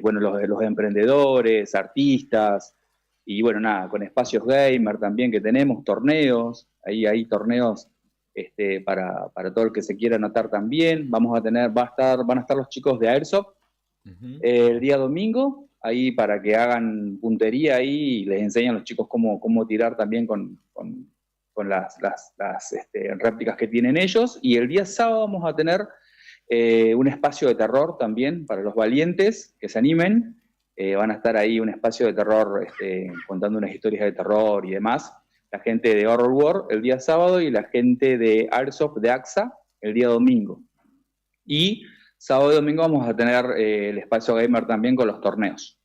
bueno, los emprendedores, artistas, y bueno, nada, con espacios gamer también que tenemos, torneos, ahí hay torneos para todo el que se quiera anotar también. Van a estar los chicos de Airsoft el día domingo, ahí para que hagan puntería ahí y les enseñan a los chicos cómo tirar también con las réplicas que tienen ellos. Y el día sábado vamos a tener un espacio de terror también para los valientes que se animen. Van a estar ahí un espacio de terror contando unas historias de terror y demás. La gente de Horror World el día sábado y la gente de Airsoft de AXA el día domingo. Y sábado y domingo vamos a tener el espacio gamer también con los torneos.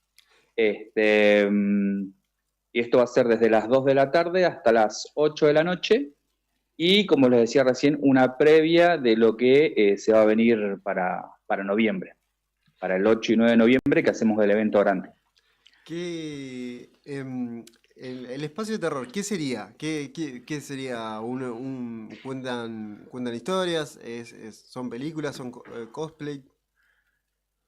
Y esto va a ser desde las 2 de la tarde hasta las 8 de la noche. Y como les decía recién, una previa de lo que se va a venir para noviembre. Para el 8 y 9 de noviembre, que hacemos el evento grande. El espacio de terror, ¿qué sería? ¿Qué sería? ¿Cuentan historias? ¿Son películas? ¿Son cosplay?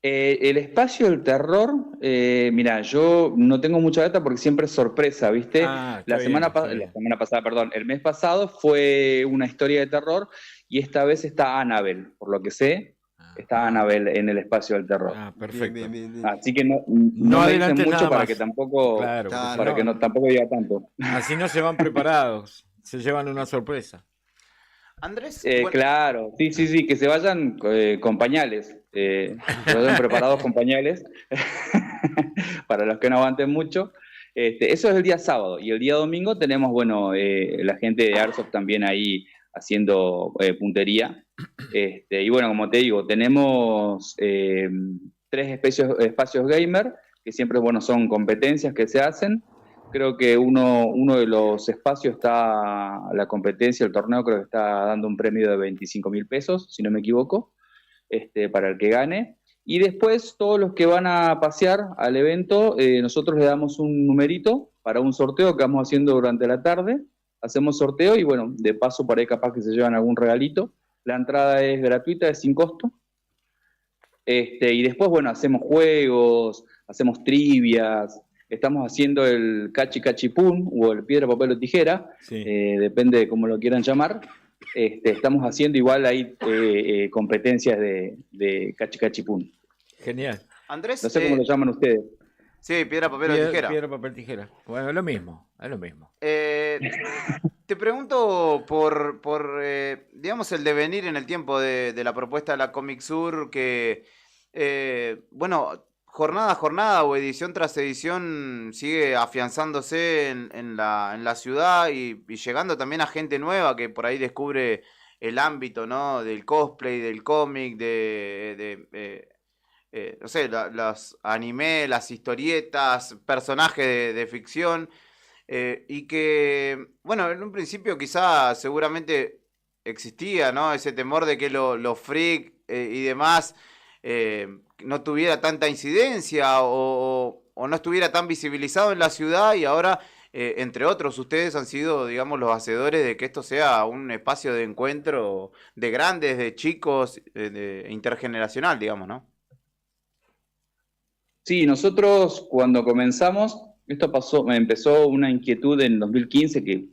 El espacio del terror, mira, yo no tengo mucha data porque siempre es sorpresa, ¿viste? La semana pasada, perdón, el mes pasado fue una historia de terror y esta vez está Annabelle, por lo que sé. Está Annabelle en el espacio del terror. Perfecto. Bien. Así que no me dicen mucho para que tampoco, tampoco diga tanto. Así no se van preparados, se llevan una sorpresa. Andrés. Claro, sí, que se vayan con pañales, se vayan preparados con pañales, para los que no aguanten mucho. Eso es el día sábado, y el día domingo tenemos, bueno, la gente de Airsoft también ahí haciendo puntería. Y bueno, como te digo, tenemos 3 espacios gamer, que siempre, bueno, son competencias que se hacen. Creo que uno de los espacios está, la competencia, el torneo creo que está dando un premio de 25.000 pesos, si no me equivoco, para el que gane. Y después todos los que van a pasear al evento, nosotros le damos un numerito para un sorteo que vamos haciendo durante la tarde. Hacemos sorteo y bueno, de paso por ahí capaz que se llevan algún regalito. La entrada es gratuita, es sin costo. Y después, bueno, hacemos juegos, hacemos trivias. Estamos haciendo el cachi cachi pum o el piedra, papel o tijera, depende de cómo lo quieran llamar. Estamos haciendo igual ahí competencias de cachi cachi pum. Genial. Andrés, no sé cómo lo llaman ustedes. Sí, piedra, papel o tijera. Piedra, papel, tijera. Bueno, es lo mismo, es lo mismo. Te pregunto por digamos, el devenir en el tiempo de la propuesta de la Comic Sur, que, bueno, jornada a jornada o edición tras edición sigue afianzándose en la ciudad y llegando también a gente nueva que por ahí descubre el ámbito, ¿no? Del cosplay, del cómic, no sé, los anime, las historietas, personajes de ficción, y que, bueno, en un principio quizá seguramente existía, ¿no? Ese temor de que los freak y demás no tuviera tanta incidencia o no estuviera tan visibilizado en la ciudad, y ahora, entre otros, ustedes han sido, digamos, los hacedores de que esto sea un espacio de encuentro de grandes, de chicos, intergeneracional, digamos, ¿no? Sí, nosotros cuando comenzamos, empezó una inquietud en 2015 que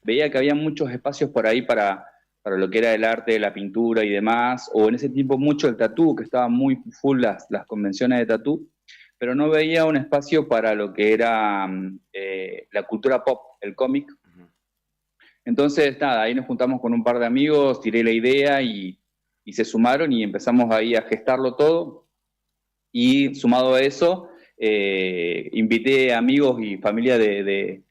veía que había muchos espacios por ahí para lo que era el arte, la pintura y demás, o en ese tiempo mucho el tatú, que estaba muy full las convenciones de tatú, pero no veía un espacio para lo que era la cultura pop, el cómic. Entonces, nada, ahí nos juntamos con un par de amigos, tiré la idea y se sumaron y empezamos ahí a gestarlo todo. Y sumado a eso, invité amigos y familia de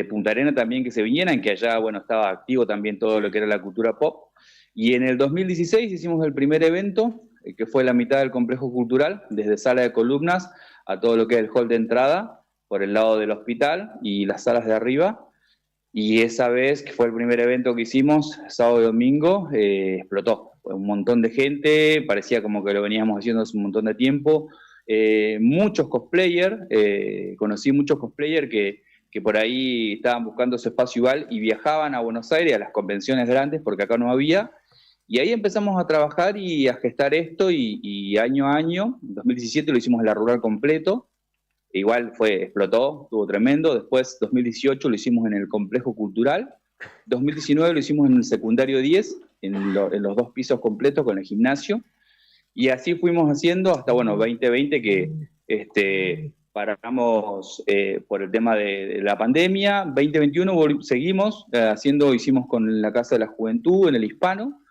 Punta Arenas también que se vinieran, que allá, bueno, estaba activo también todo lo que era la cultura pop. Y en el 2016 hicimos el primer evento, que fue la mitad del complejo cultural, desde sala de columnas a todo lo que es el hall de entrada, por el lado del hospital y las salas de arriba. Y esa vez, que fue el primer evento que hicimos, sábado y domingo, explotó. Fue un montón de gente, parecía como que lo veníamos haciendo hace un montón de tiempo. Muchos cosplayers, conocí muchos cosplayers que por ahí estaban buscando su espacio igual y viajaban a Buenos Aires a las convenciones grandes porque acá no había. Y ahí empezamos a trabajar y a gestar esto y año a año, en 2017 lo hicimos en la rural completo. Igual explotó, estuvo tremendo. Después, 2018 lo hicimos en el complejo cultural. 2019 lo hicimos en el secundario 10, en los 2 pisos completos con el gimnasio. Y así fuimos haciendo hasta, bueno, 2020 que paramos por el tema de la pandemia. 2021 seguimos hicimos con la Casa de la Juventud en el Hispano.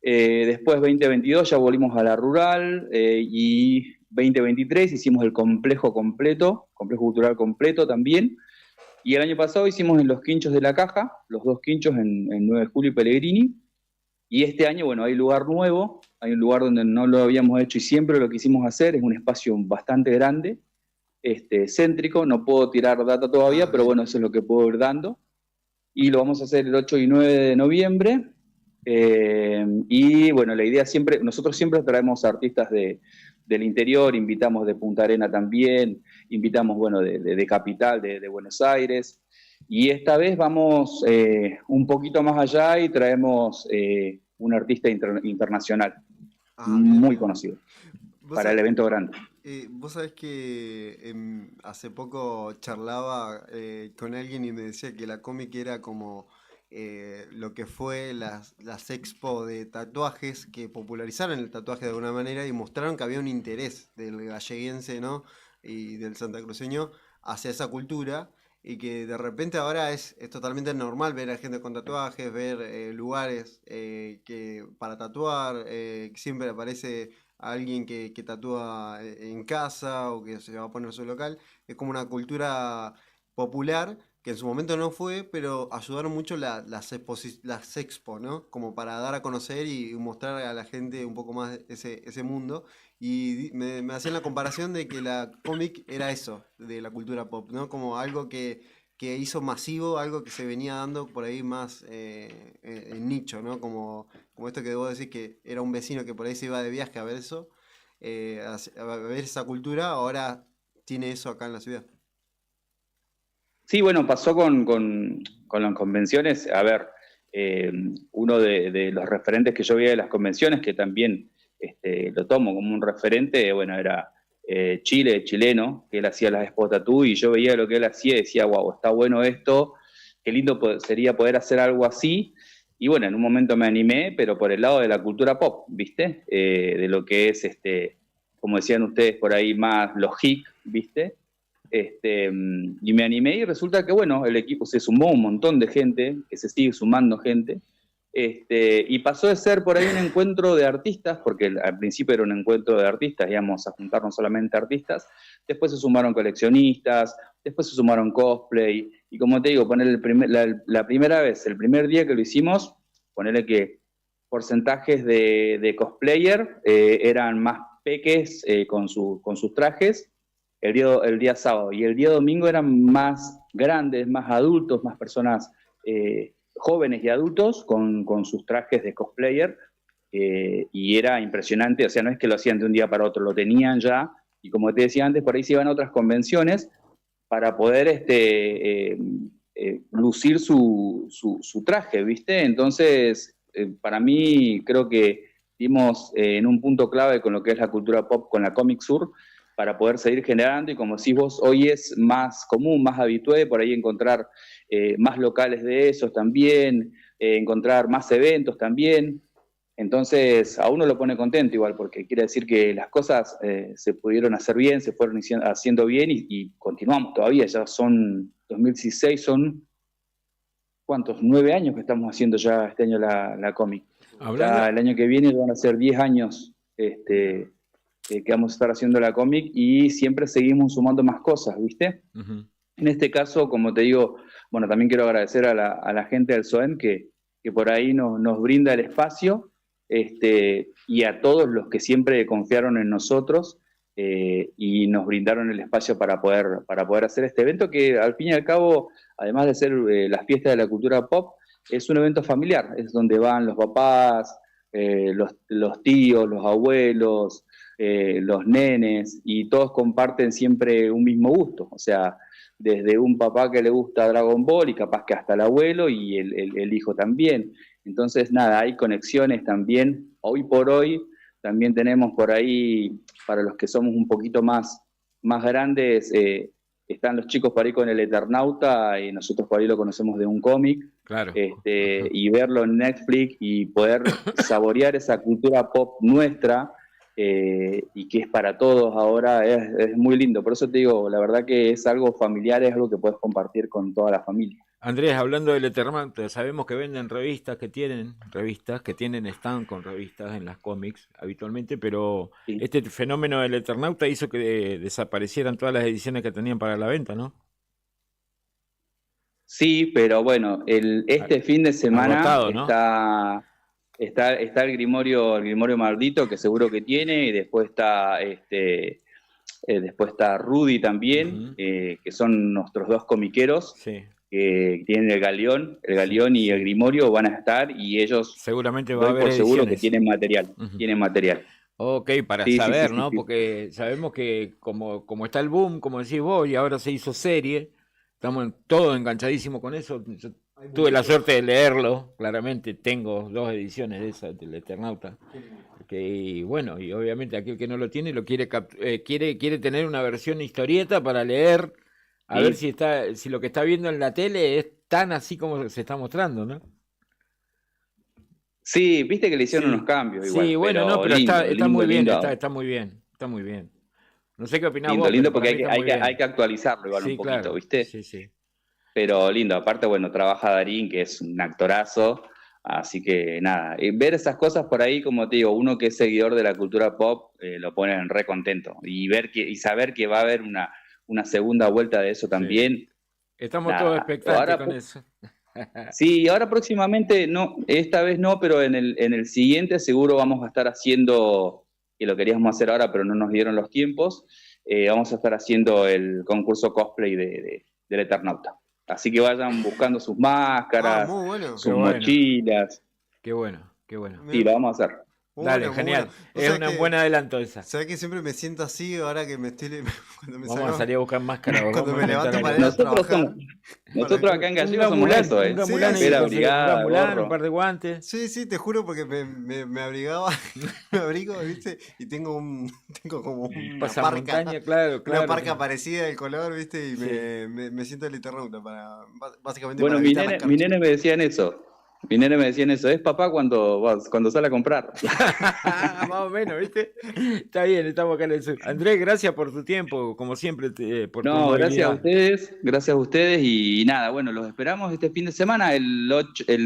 Después 2022 ya volvimos a la rural y 2023 hicimos el complejo cultural completo también. Y el año pasado hicimos en los quinchos de la Caja, los 2 quinchos en 9 de julio y Pellegrini. Y este año, bueno, hay lugar nuevo, hay un lugar donde no lo habíamos hecho y siempre lo quisimos hacer, es un espacio bastante grande, céntrico, no puedo tirar data todavía, pero bueno, eso es lo que puedo ir dando. Y lo vamos a hacer el 8 y 9 de noviembre. Y bueno, la idea nosotros siempre traemos artistas del interior, invitamos de Punta Arena también, invitamos, bueno, de Capital, de Buenos Aires, y esta vez vamos un poquito más allá y traemos un artista internacional, muy conocido, para el evento grande. Vos sabés que hace poco charlaba con alguien y me decía que la cómic era como lo que fue las expo de tatuajes que popularizaron el tatuaje de alguna manera y mostraron que había un interés del galleguense, ¿no? Y del santacruceño hacia esa cultura, y que de repente ahora es totalmente normal ver a gente con tatuajes, ver lugares para tatuar, siempre aparece alguien que tatúa en casa o que se va a poner su local. Es como una cultura popular que en su momento no fue, pero ayudaron mucho las expo, ¿no? Como para dar a conocer y mostrar a la gente un poco más ese mundo. Y me hacían la comparación de que la cómic era eso, de la cultura pop, ¿no? Como algo que hizo masivo, algo que se venía dando por ahí más en nicho, ¿no? Como esto que vos decís, que era un vecino que por ahí se iba de viaje a ver eso, a ver esa cultura, ahora tiene eso acá en la ciudad. Sí, bueno, pasó con las convenciones. A ver, uno de los referentes que yo veía de las convenciones, que también lo tomo como un referente, bueno, era chileno, que él hacía las Expo Tattoo, y yo veía lo que él hacía y decía, wow, está bueno esto, qué lindo sería poder hacer algo así. Y bueno, en un momento me animé, pero por el lado de la cultura pop, ¿viste? De lo que es, como decían ustedes por ahí, más los hic, ¿viste? Y me animé y resulta que, bueno, el equipo se sumó un montón de gente, que se sigue sumando gente, y pasó de ser por ahí un encuentro de artistas, porque al principio era un encuentro de artistas, íbamos a juntarnos solamente artistas, después se sumaron coleccionistas, después se sumaron cosplay, y como te digo, poner la primera vez, el primer día que lo hicimos, ponerle que porcentajes de cosplayer eran más peques con sus trajes, el día sábado, y el día domingo eran más grandes, más adultos, más personas jóvenes y adultos con sus trajes de cosplayer, y era impresionante. O sea, no es que lo hacían de un día para otro, lo tenían ya, y como te decía antes, por ahí se iban a otras convenciones para poder lucir su traje, ¿viste? Entonces, para mí, creo que dimos en un punto clave con lo que es la cultura pop, con la Comic Sur, para poder seguir generando, y como decís vos, hoy es más común, más habitué, por ahí encontrar más locales de esos también, encontrar más eventos también. Entonces, a uno lo pone contento igual, porque quiere decir que las cosas se pudieron hacer bien, se fueron haciendo bien, y continuamos todavía. Ya son 2016, son ¿cuántos? 9 años que estamos haciendo ya este año la cómic. Ya el año que viene van a ser 10 años que vamos a estar haciendo la cómic, y siempre seguimos sumando más cosas, ¿viste? Uh-huh. En este caso, como te digo, bueno, también quiero agradecer a la gente del SOEM que por ahí nos brinda el espacio, y a todos los que siempre confiaron en nosotros y nos brindaron el espacio para poder hacer este evento, que al fin y al cabo, además de ser las fiestas de la cultura pop, es un evento familiar, es donde van los papás, los tíos, los abuelos, los nenes, y todos comparten siempre un mismo gusto. O sea, desde un papá que le gusta Dragon Ball, y capaz que hasta el abuelo y el hijo también. Entonces, nada, hay conexiones también. Hoy por hoy también tenemos por ahí, para los que somos un poquito más grandes, están los chicos por ahí con el Eternauta, y nosotros por ahí lo conocemos de un cómic. Claro. Y verlo en Netflix y poder saborear esa cultura pop nuestra, y que es para todos ahora, es muy lindo. Por eso te digo, la verdad que es algo familiar, es algo que puedes compartir con toda la familia. Andrés, hablando del Eternauta, sabemos que venden revistas, que tienen stand con revistas en las cómics habitualmente, pero sí, este fenómeno del Eternauta hizo que desaparecieran todas las ediciones que tenían para la venta, ¿no? Sí, pero bueno, este fin de semana agotado, ¿no? está el Grimorio Maldito, que seguro que tiene, y después está Rudy también, que son nuestros dos comiqueros. Sí. Que tienen el Galeón y el Grimorio, van a estar, y ellos seguramente va a haber por seguro ediciones. que tienen material. Ok, para saber, ¿no? Porque sabemos que como está el boom, como decís vos, y ahora se hizo serie, estamos todos enganchadísimos con eso. Yo tuve la suerte de leerlo, claramente tengo 2 ediciones de esa, del Eternauta. Y bueno, y obviamente aquel que no lo tiene lo quiere tener una versión historieta para leer. A ver si lo que está viendo en la tele es tan así como se está mostrando, ¿no? Sí, viste que le hicieron unos cambios igual. Sí, bueno, pero está muy bien, está muy bien. No sé qué opinás vos. Lindo, porque hay que actualizarlo igual un poquito, claro, ¿viste? Sí. Pero lindo, aparte, bueno, trabaja Darín, que es un actorazo, así que nada, ver esas cosas por ahí, como te digo, uno que es seguidor de la cultura pop, lo pone en re contento. Y saber que va a haber una segunda vuelta de eso también, Estamos Nada, todos expectantes ahora con eso. Sí, ahora próximamente, no, esta vez no, pero en el siguiente seguro vamos a estar haciendo, que lo queríamos hacer ahora, pero no nos dieron los tiempos, vamos a estar haciendo el concurso cosplay del Eternauta. Así que vayan buscando sus máscaras, muy bueno. sus Qué bueno. mochilas. Qué bueno, qué bueno. Sí, lo vamos a hacer. Dale, Muy genial. bueno. Es un buen adelanto esa. ¿Sabes que siempre me siento así ahora que me estoy... Cuando me Vamos a salir a buscar máscara. Cuando me levanto para ir a trabajar. Nosotros acá en Gallegos somos eso, Un gamulán, Pera abrigada, gorro. un par de guantes. Sí, te juro porque me abrigaba, me abrigo, ¿viste? Y tengo como una Pasamontaña, parca, claro. una parca parecida del color, ¿viste? Y Sí. me siento el Eternauta básicamente Bueno, para evitar las mi nene me decían eso. Es papá cuando sale a comprar. Más o menos, ¿viste? Está bien, estamos acá en el sur. Andrés, gracias por tu tiempo, como siempre, por tu No, gracias movilidad. a ustedes y nada, bueno, los esperamos este fin de semana, el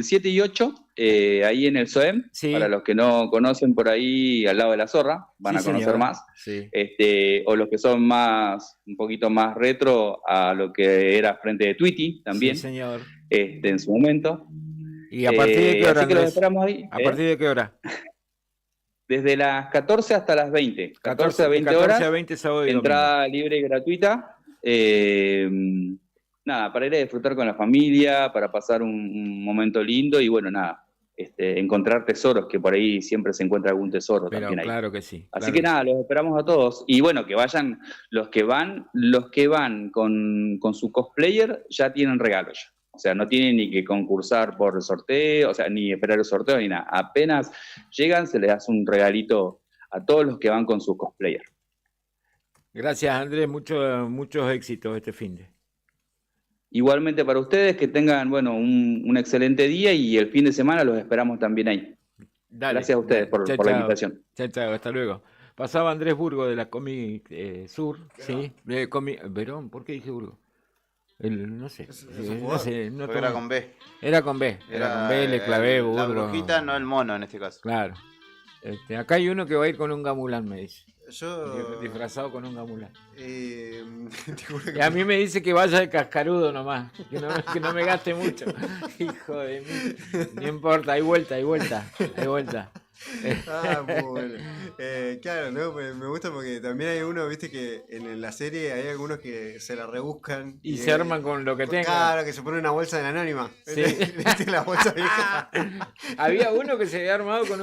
7 y 8, ahí en el SOEM, para los que no conocen por ahí al lado de la Zorra, van a conocer señor. más, Sí. O los que son un poquito más retro a lo que era frente de Tweety también, Sí, señor. en su momento. ¿Y a partir de qué hora, así que los Andrés? esperamos ahí. ¿A partir de qué hora? Desde las 14 hasta las 20. 14 a 20 14 horas. a 20 sábado y Entrada libre y gratuita. Nada, para ir a disfrutar con la familia, para pasar un momento lindo y bueno, nada, encontrar tesoros, que por ahí siempre se encuentra algún tesoro Pero también ahí. claro que sí. Así claro que nada, los esperamos a todos. Y bueno, que vayan, los que van con su cosplayer ya tienen regalo ya. O sea, no tienen ni que concursar por sorteo, o sea, ni esperar el sorteo ni nada. Apenas llegan, se les hace un regalito a todos los que van con su cosplayer. Gracias, Andrés. Muchos éxitos este fin de. Igualmente para ustedes, que tengan, bueno, un excelente día y el fin de semana los esperamos también ahí. Dale, Gracias a ustedes por Chao, la chao. invitación. Chao, hasta luego. Pasaba Andrés Burgo de la Comic Sur, ¿sí? Verón, ¿por qué dije Burgo? No sé. No sé, no Porque era tomo- con B. Era con B. Era con B, le clavé La Burgo. brujita, no el mono en este caso. Claro. Acá hay uno que va a ir con un gamulán, me dice. Yo... Disfrazado con un gamulán. te juro que Y a mí me dice que vaya de cascarudo nomás, que no me gaste mucho. Hijo de mí. No importa, hay vuelta. Muy bueno. Claro, ¿no? Me gusta porque también hay uno, viste, que en la serie hay algunos que se la rebuscan. Y se arman con lo que tengan. Claro, que se pone una bolsa de la anónima. Sí. ¿Viste la bolsa vieja? Había uno que se había armado con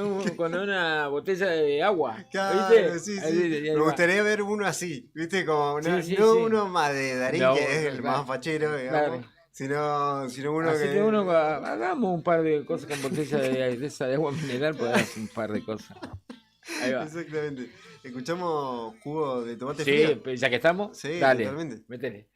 una botella de agua. Claro, ¿viste? sí. Ahí Me va. gustaría ver uno así, viste, como no, Sí, no sí. uno más de Darín, No, que es el claro. más fachero, digamos, Claro. sino uno Así que... que uno, hagamos un par de cosas con botella de esa de agua mineral, pues hacer un par de cosas. Ahí va. Exactamente. ¿Escuchamos jugo de tomate Sí, frío? ya que estamos, Sí, dale, totalmente. métele.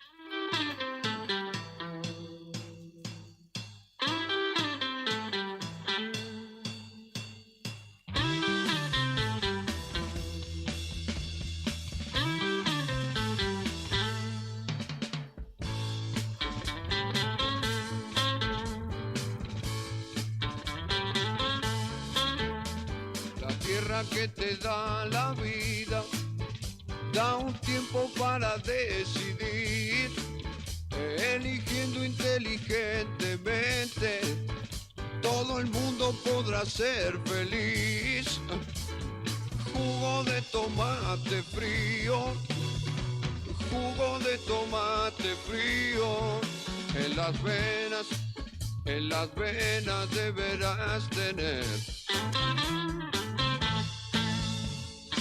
La tierra que te da la vida da un tiempo para decidir, eligiendo inteligentemente, todo el mundo podrá ser feliz. Jugo de tomate frío, jugo de tomate frío, en las venas deberás tener.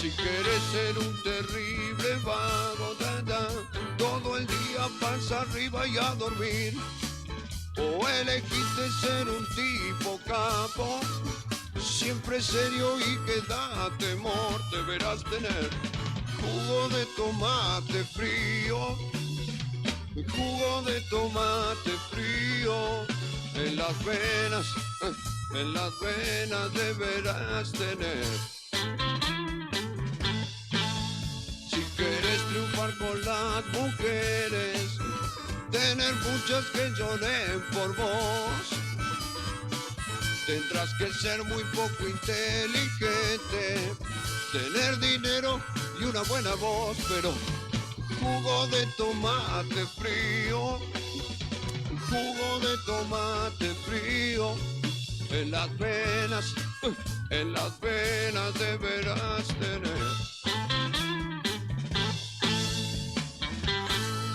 Si quieres ser un terrible vago, todo el día pasa arriba y a dormir, o elegiste ser un tipo capo, siempre serio y que da temor, deberás tener jugo de tomate frío, jugo de tomate frío, en las venas deberás tener. Si quieres triunfar con las mujeres, tener muchas que lloren por vos, tendrás que ser muy poco inteligente, tener dinero y una buena voz, pero jugo de tomate frío, jugo de tomate frío en las venas deberás tener.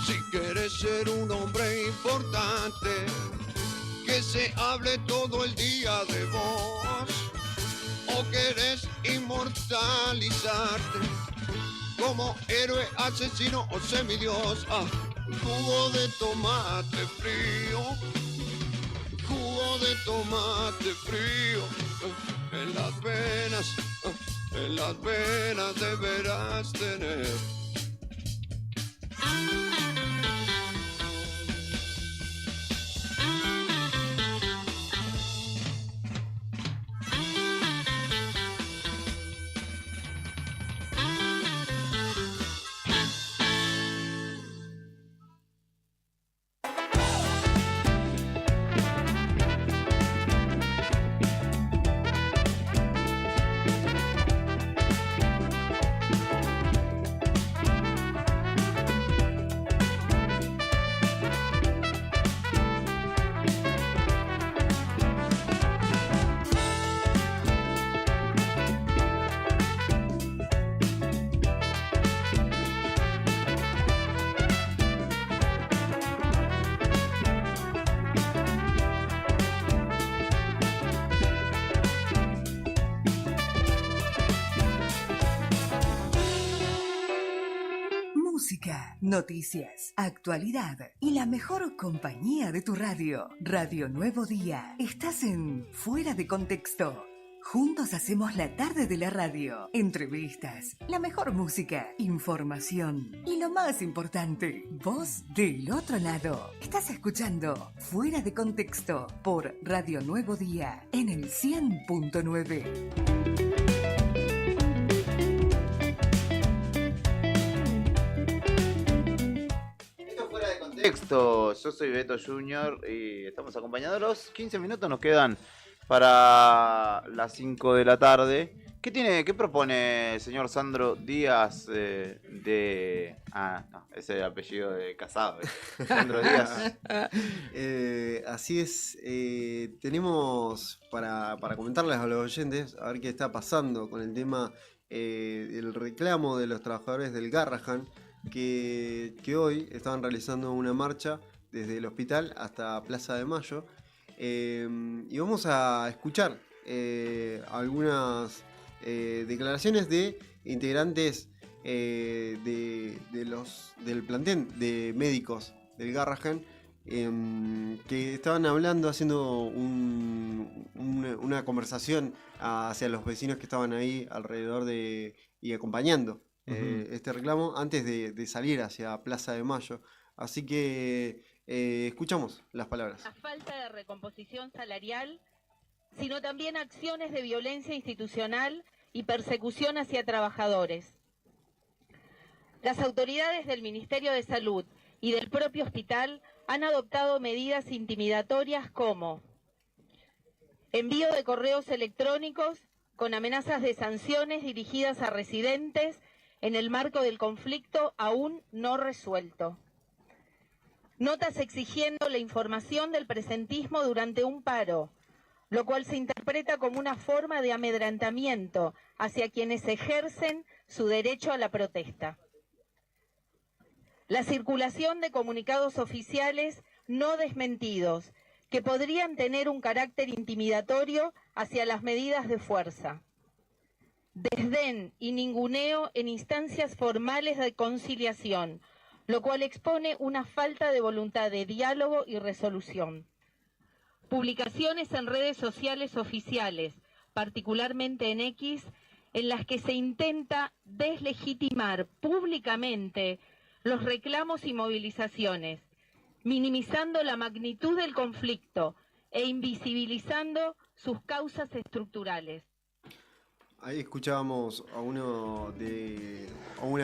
Si quieres ser un hombre importante, que se hable todo el día de vos, o querés inmortalizarte como héroe, asesino o semidios. Jugo de tomate frío, jugo de tomate frío en las venas deberás tener. Música, noticias, actualidad y la mejor compañía de tu radio. Radio Nuevo Día. Estás en Fuera de Contexto. Juntos hacemos la tarde de la radio. Entrevistas, la mejor música, información y lo más importante, vos del otro lado. Estás escuchando Fuera de Contexto por Radio Nuevo Día en el 100.9. Yo soy Beto Junior y estamos acompañados. Los 15 minutos nos quedan para las 5 de la tarde. ¿Qué propone el señor Sandro Díaz ese es el apellido de Casado. Sandro Díaz. Así es. Tenemos para comentarles a los oyentes a ver qué está pasando con el tema del reclamo de los trabajadores del Garrahan. Que hoy estaban realizando una marcha desde el hospital hasta Plaza de Mayo, y vamos a escuchar algunas declaraciones de integrantes del plantel de médicos del Garrahan, que estaban hablando, haciendo una conversación hacia los vecinos que estaban ahí alrededor y acompañando este reclamo antes de salir hacia Plaza de Mayo. Así que escuchamos las palabras. La falta de recomposición salarial, sino también acciones de violencia institucional y persecución hacia trabajadores. Las autoridades del Ministerio de Salud y del propio hospital han adoptado medidas intimidatorias como envío de correos electrónicos con amenazas de sanciones dirigidas a residentes en el marco del conflicto aún no resuelto. Notas exigiendo la información del presentismo durante un paro, lo cual se interpreta como una forma de amedrentamiento hacia quienes ejercen su derecho a la protesta. La circulación de comunicados oficiales no desmentidos, que podrían tener un carácter intimidatorio hacia las medidas de fuerza. Desdén y ninguneo en instancias formales de conciliación, lo cual expone una falta de voluntad de diálogo y resolución. Publicaciones en redes sociales oficiales, particularmente en X, en las que se intenta deslegitimar públicamente los reclamos y movilizaciones, minimizando la magnitud del conflicto e invisibilizando sus causas estructurales. Ahí escuchábamos a una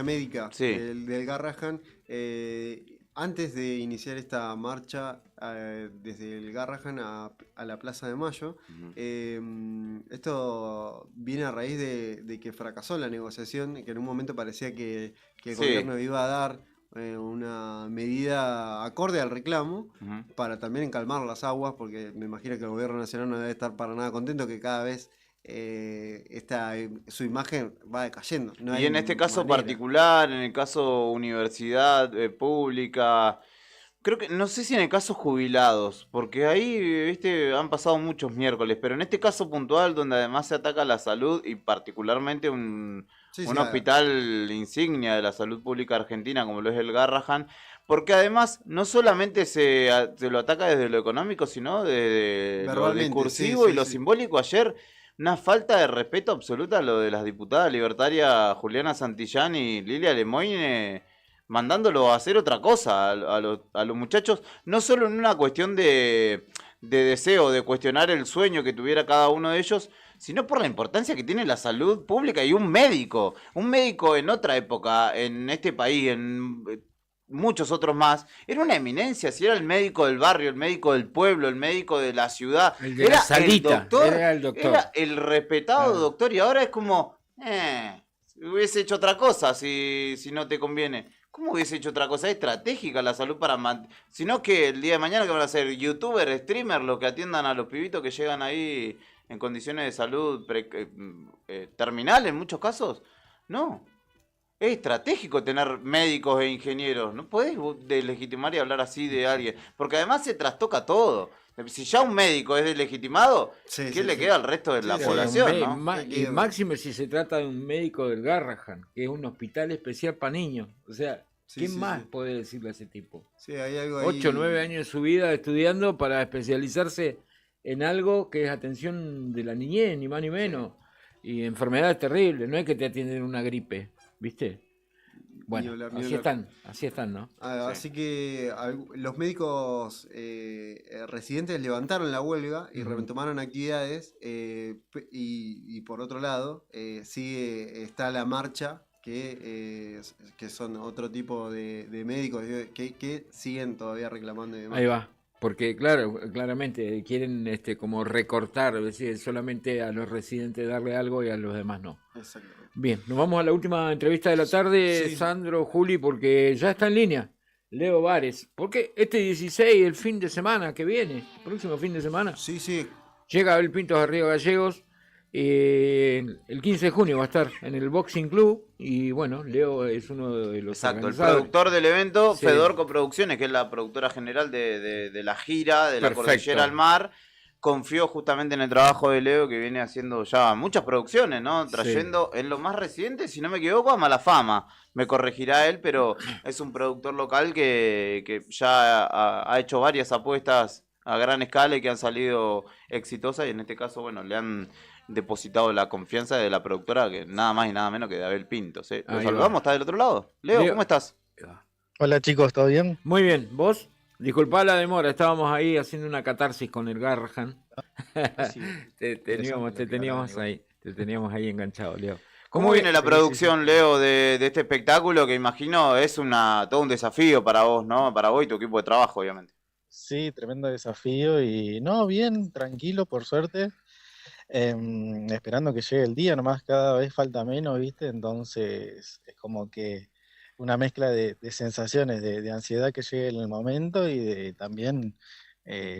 médica del Garrahan. Antes de iniciar esta marcha desde el Garrahan a la Plaza de Mayo, esto viene a raíz de que fracasó la negociación, que en un momento parecía que el gobierno iba a dar una medida acorde al reclamo para también calmar las aguas, porque me imagino que el gobierno nacional no debe estar para nada contento que cada vez su imagen va decayendo. No y en este caso manera. particular, en el caso universidad pública, creo que, no sé si en el caso jubilados, porque ahí, viste, han pasado muchos miércoles, pero en este caso puntual, donde además se ataca la salud y particularmente un hospital insignia de la salud pública argentina, como lo es el Garrahan, porque además no solamente se lo ataca desde lo económico, sino desde lo discursivo y lo simbólico. Ayer, una falta de respeto absoluta a lo de las diputadas libertarias Juliana Santillán y Lilia Lemoyne, mandándolo a hacer otra cosa a los muchachos, no solo en una cuestión de deseo, de cuestionar el sueño que tuviera cada uno de ellos, sino por la importancia que tiene la salud pública y un médico en otra época, en este país, en muchos otros más, era una eminencia, si era el médico del barrio, el médico del pueblo, el médico de la ciudad, El de la salita, era el doctor. Era el respetado doctor, y ahora es como, hubiese hecho otra cosa si no te conviene. ¿Cómo hubiese hecho otra cosa? Es estratégica la salud para sino que el día de mañana que van a ser youtubers, streamers, los que atiendan a los pibitos que llegan ahí en condiciones de salud terminal en muchos casos. No. Es estratégico tener médicos e ingenieros. No podés deslegitimar y hablar así de alguien. Porque además se trastoca todo. Si ya un médico es deslegitimado, ¿qué le queda al resto de la población? ¿no? Y máximo si se trata de un médico del Garrahan, que es un hospital especial para niños. O sea, ¿qué más puede decirle a ese tipo? Sí, hay algo ahí. 8 o 9 años de su vida estudiando para especializarse en algo que es atención de la niñez, ni más ni menos. Y enfermedades terribles, no es que te atienden una gripe, ¿viste? Bueno, así están, ¿no? Así que los médicos residentes levantaron la huelga y retomaron actividades y por otro lado está la marcha que son otro tipo de médicos que siguen todavía reclamando y demás. Ahí va. Porque claramente quieren como recortar, es decir, solamente a los residentes darle algo y a los demás no. Exacto. Bien, nos vamos a la última entrevista de la tarde, Sandro, Juli, porque ya está en línea Leo Vares. Porque este 16, el fin de semana que viene, próximo fin de semana, llega Abel Pintos a Río Gallegos. El 15 de junio va a estar en el Boxing Club y bueno, Leo es uno de los el productor del evento, Fedorco Producciones, que es la productora general de la gira de la Cordillera al Mar, confió justamente en el trabajo de Leo, que viene haciendo ya muchas producciones, ¿no? Trayendo en lo más reciente, si no me equivoco, a Malafama. Me corregirá él, pero es un productor local que ya ha hecho varias apuestas a gran escala y que han salido exitosas, y en este caso, bueno, le han depositado la confianza de la productora, que nada más y nada menos que de Abel Pintos. Lo saludamos, está del otro lado. Leo, ¿cómo estás? Hola chicos, ¿todo bien? Muy bien, ¿vos? Disculpá la demora, estábamos ahí haciendo una catarsis con el Garrahan. Te teníamos ahí enganchado, Leo. ¿Cómo viene la producción, Leo, de este espectáculo, que imagino es todo un desafío para vos, ¿no? Para vos y tu equipo de trabajo, obviamente. Sí, tremendo desafío y no, bien, tranquilo, por suerte. Esperando que llegue el día, nomás cada vez falta menos, ¿viste? Entonces es como que una mezcla de sensaciones, de ansiedad que llegue en el momento y de también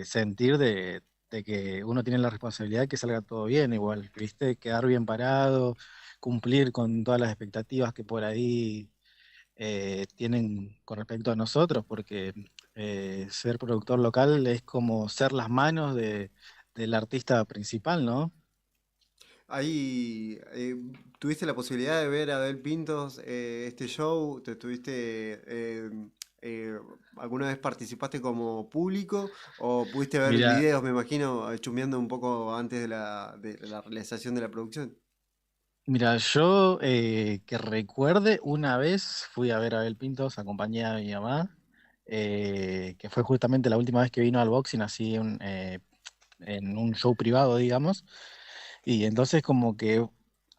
sentir de que uno tiene la responsabilidad de que salga todo bien igual, ¿viste? Quedar bien parado, cumplir con todas las expectativas que por ahí tienen con respecto a nosotros, porque ser productor local es como ser las manos del artista principal, ¿no? Ahí tuviste la posibilidad de ver a Abel Pintos este show, ¿alguna vez participaste como público o pudiste ver videos, me imagino, chusmeando un poco antes de la realización de la producción? Mira, yo que recuerde, una vez fui a ver a Abel Pintos acompañada de mi mamá, que fue justamente la última vez que vino al boxing, así en un show privado, digamos. Y entonces como que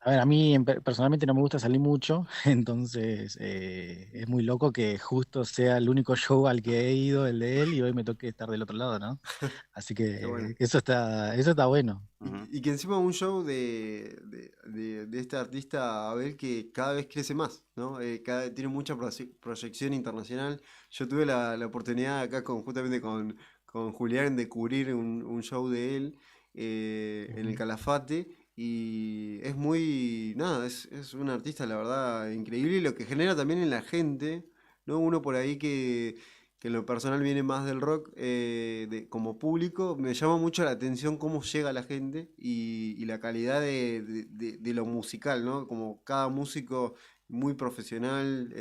A ver, a mí personalmente no me gusta salir mucho, entonces es muy loco que justo sea el único show al que he ido, el de él, y hoy me toque estar del otro lado, ¿no? Así Qué bueno. que eso está bueno. Y que encima un show de este artista Abel que cada vez crece más, ¿no? Tiene mucha proyección internacional. Yo tuve la oportunidad acá justamente con Julián de cubrir un show de él en el Calafate. Y es nada, es un artista, la verdad, increíble. Y lo que genera también en la gente, ¿no? Uno por ahí que en lo personal viene más del rock, como público, me llama mucho la atención cómo llega la gente y la calidad de lo musical, ¿no? Como cada músico muy profesional,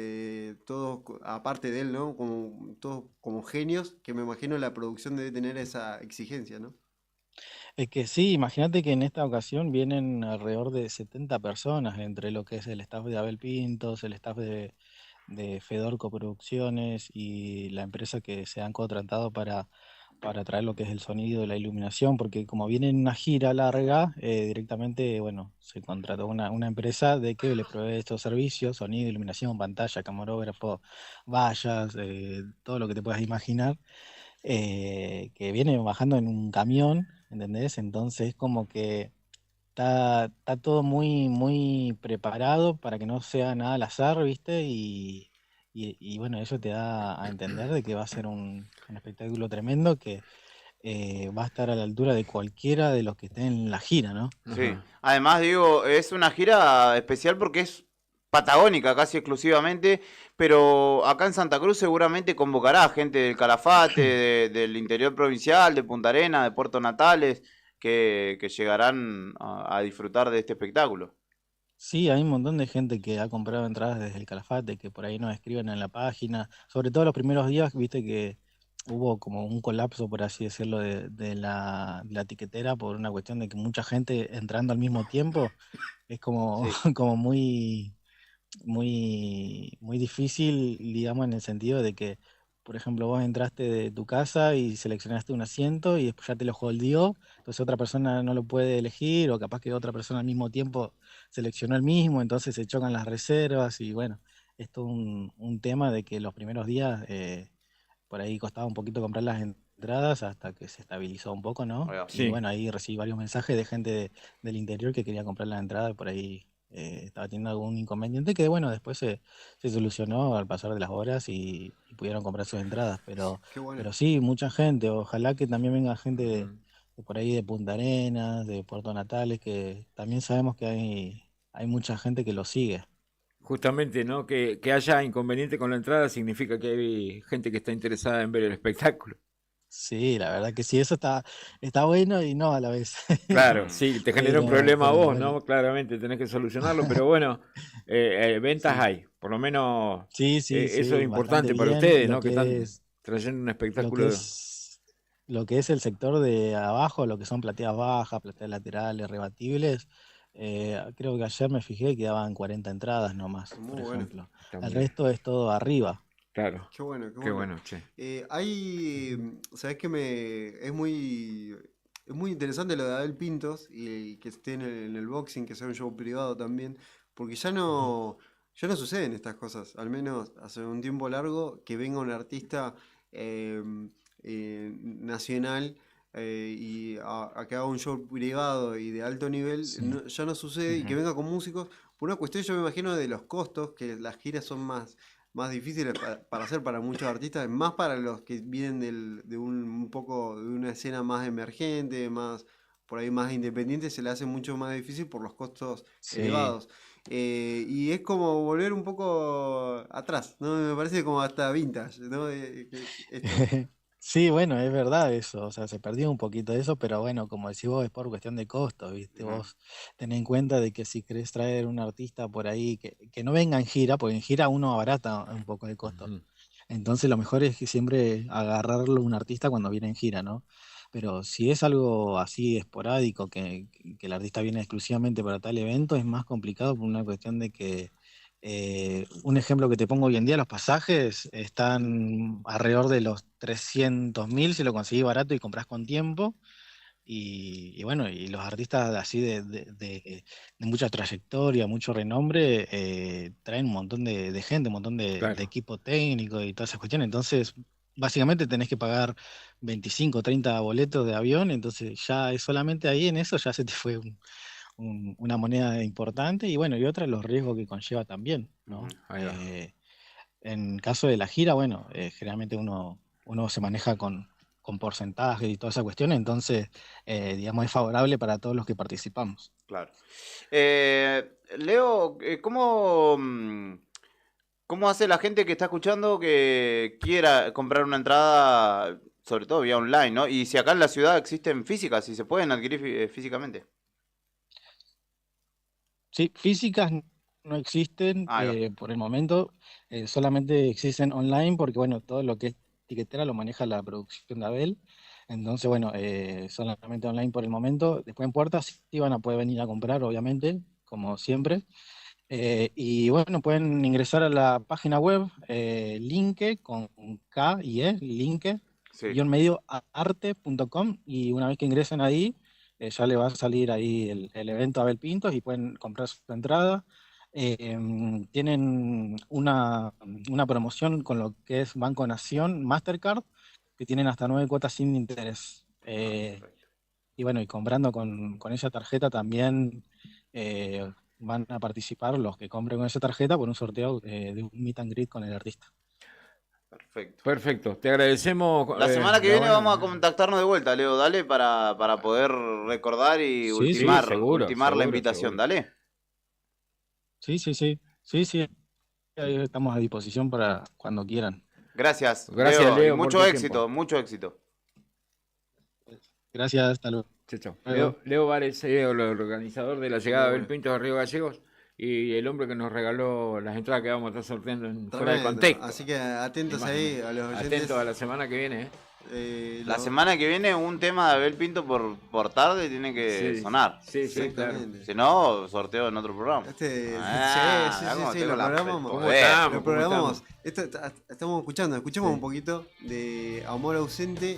todos, aparte de él, ¿no? Como, todos como genios, que me imagino la producción debe tener esa exigencia, ¿no? Es que sí, imagínate que en esta ocasión vienen alrededor de 70 personas, entre lo que es el staff de Abel Pintos, el staff de Fedor Coproducciones y la empresa que se han contratado para traer lo que es el sonido y la iluminación, porque como viene en una gira larga, directamente, bueno, se contrató una empresa de que le provee estos servicios, sonido, iluminación, pantalla, camarógrafo, vallas, todo lo que te puedas imaginar, que viene bajando en un camión, ¿entendés? Entonces como que está todo muy, muy preparado para que no sea nada al azar, ¿viste? Y bueno, eso te da a entender de que va a ser un espectáculo tremendo que va a estar a la altura de cualquiera de los que estén en la gira, ¿no? Sí. Además, digo, es una gira especial porque es patagónica casi exclusivamente, pero acá en Santa Cruz seguramente convocará gente del Calafate, del interior provincial, de Punta Arenas, de Puerto Natales, que llegarán a disfrutar de este espectáculo. Sí, hay un montón de gente que ha comprado entradas desde el Calafate, que por ahí nos escriben en la página, sobre todo los primeros días, viste que hubo como un colapso, por así decirlo, de la tiquetera por una cuestión de que mucha gente entrando al mismo tiempo es como, como muy difícil, digamos, en el sentido de que, por ejemplo, vos entraste de tu casa y seleccionaste un asiento y después ya te lo holdeó, entonces otra persona no lo puede elegir, o capaz que otra persona al mismo tiempo seleccionó el mismo, entonces se chocan las reservas y bueno, es todo un tema de que los primeros días por ahí costaba un poquito comprar las entradas hasta que se estabilizó un poco, ¿no? Sí. Y bueno, ahí recibí varios mensajes de gente del interior que quería comprar las entradas, por ahí estaba teniendo algún inconveniente que bueno, después se solucionó al pasar de las horas y pudieron comprar sus entradas, Qué bueno. pero sí, mucha gente, ojalá que también venga gente de por ahí de Punta Arenas, de Puerto Natales, que también sabemos que hay mucha gente que lo sigue. Justamente, ¿no? Que haya inconveniente con la entrada significa que hay gente que está interesada en ver el espectáculo. Sí, la verdad que sí, eso está bueno y no a la vez. Claro, sí, te genera un Pero, problema a pero vos, bueno. ¿no? Claramente tenés que solucionarlo, pero bueno, ventas Sí. hay, por lo menos Sí, sí, eso es sí, importante bastante para bien. ustedes, Lo ¿no? Que que están es, trayendo un lo espectáculo. que es, lo que es el sector de abajo, lo que son plateas bajas, plateas laterales, rebatibles, creo que ayer me fijé que daban 40 entradas nomás, Muy por bueno. ejemplo. Está El muy bien. resto es todo arriba. Claro. Qué bueno, qué Qué bueno. bueno, che. ¿Sabés que es muy interesante lo de Abel Pintos y que esté en el boxing, que sea un show privado también, porque ya no suceden estas cosas, al menos hace un tiempo largo, que venga un artista eh, nacional y a que haga un show privado y de alto nivel, ya no sucede, y que venga con músicos, por una cuestión yo me imagino de los costos, que las giras son más difíciles para hacer para muchos artistas, más para los que vienen de un poco de una escena más emergente, más por ahí más independiente, se le hace mucho más difícil por los costos Sí. elevados. Y es como volver un poco atrás, ¿no? Me parece como hasta vintage, ¿no? Esto. Sí, bueno, es verdad eso, o sea, se perdió un poquito de eso, pero bueno, como decís vos, es por cuestión de costos, ¿viste? Vos tenés en cuenta de que si querés traer un artista por ahí que no venga en gira, porque en gira uno abarata un poco el costo. Entonces lo mejor es que siempre agarrarlo un artista cuando viene en gira, ¿no? Pero si es algo así esporádico, que el artista viene exclusivamente para tal evento, es más complicado por una cuestión de que un ejemplo que te pongo hoy en día, los pasajes están alrededor de los 300.000 si lo conseguís barato y compras con tiempo, Y bueno, y los artistas así de mucha trayectoria, mucho renombre, traen un montón de gente, un montón de equipo técnico y todas esas cuestiones. Entonces, básicamente tenés que pagar 25, 30 boletos de avión, entonces ya es solamente ahí en eso ya se te fue una moneda importante y bueno, y otra los riesgos que conlleva también, ¿no? En caso de la gira, bueno, generalmente uno se maneja con porcentajes y toda esa cuestión, entonces, digamos, es favorable para todos los que participamos. Claro. Leo, ¿cómo hace la gente que está escuchando que quiera comprar una entrada, sobre todo vía online, ¿no? Y si acá en la ciudad existen físicas, si se pueden adquirir físicamente. Sí, físicas no existen por el momento, solamente existen online porque, bueno, todo lo que es tiquetera lo maneja la producción de Abel. Entonces, bueno, solamente online por el momento. Después en puertas sí van a poder venir a comprar, obviamente, como siempre. Y bueno, pueden ingresar a la página web, linke con K y E, linke, _medio arte.com, y una vez que ingresen ahí, ya le va a salir ahí el evento Abel Pintos y pueden comprar su entrada. Tienen una promoción con lo que es Banco Nación, Mastercard, que tienen hasta 9 cuotas sin interés. Y bueno, y comprando con esa tarjeta también van a participar los que compren con esa tarjeta por un sorteo de un meet and greet con el artista. Perfecto, te agradecemos. La semana que viene vamos a contactarnos de vuelta, Leo, dale, para poder recordar y ultimar la invitación, dale. Sí, ahí estamos a disposición para cuando quieran. Gracias, Leo, mucho éxito, mucho éxito. Gracias, hasta luego. Chao. Leo Vares, el organizador de la llegada de Abel Pintos a Río Gallegos y el hombre que nos regaló las entradas que vamos a estar sorteando en Fuera de Contexto. Así que atentos ahí a los oyentes. Atentos a la semana que viene. La semana que viene un tema de Abel Pinto por tarde tiene que sonar. Sí, claro. Si no, sorteo en otro programa. Sí, lo programamos. Estamos escuchamos un poquito de Amor Ausente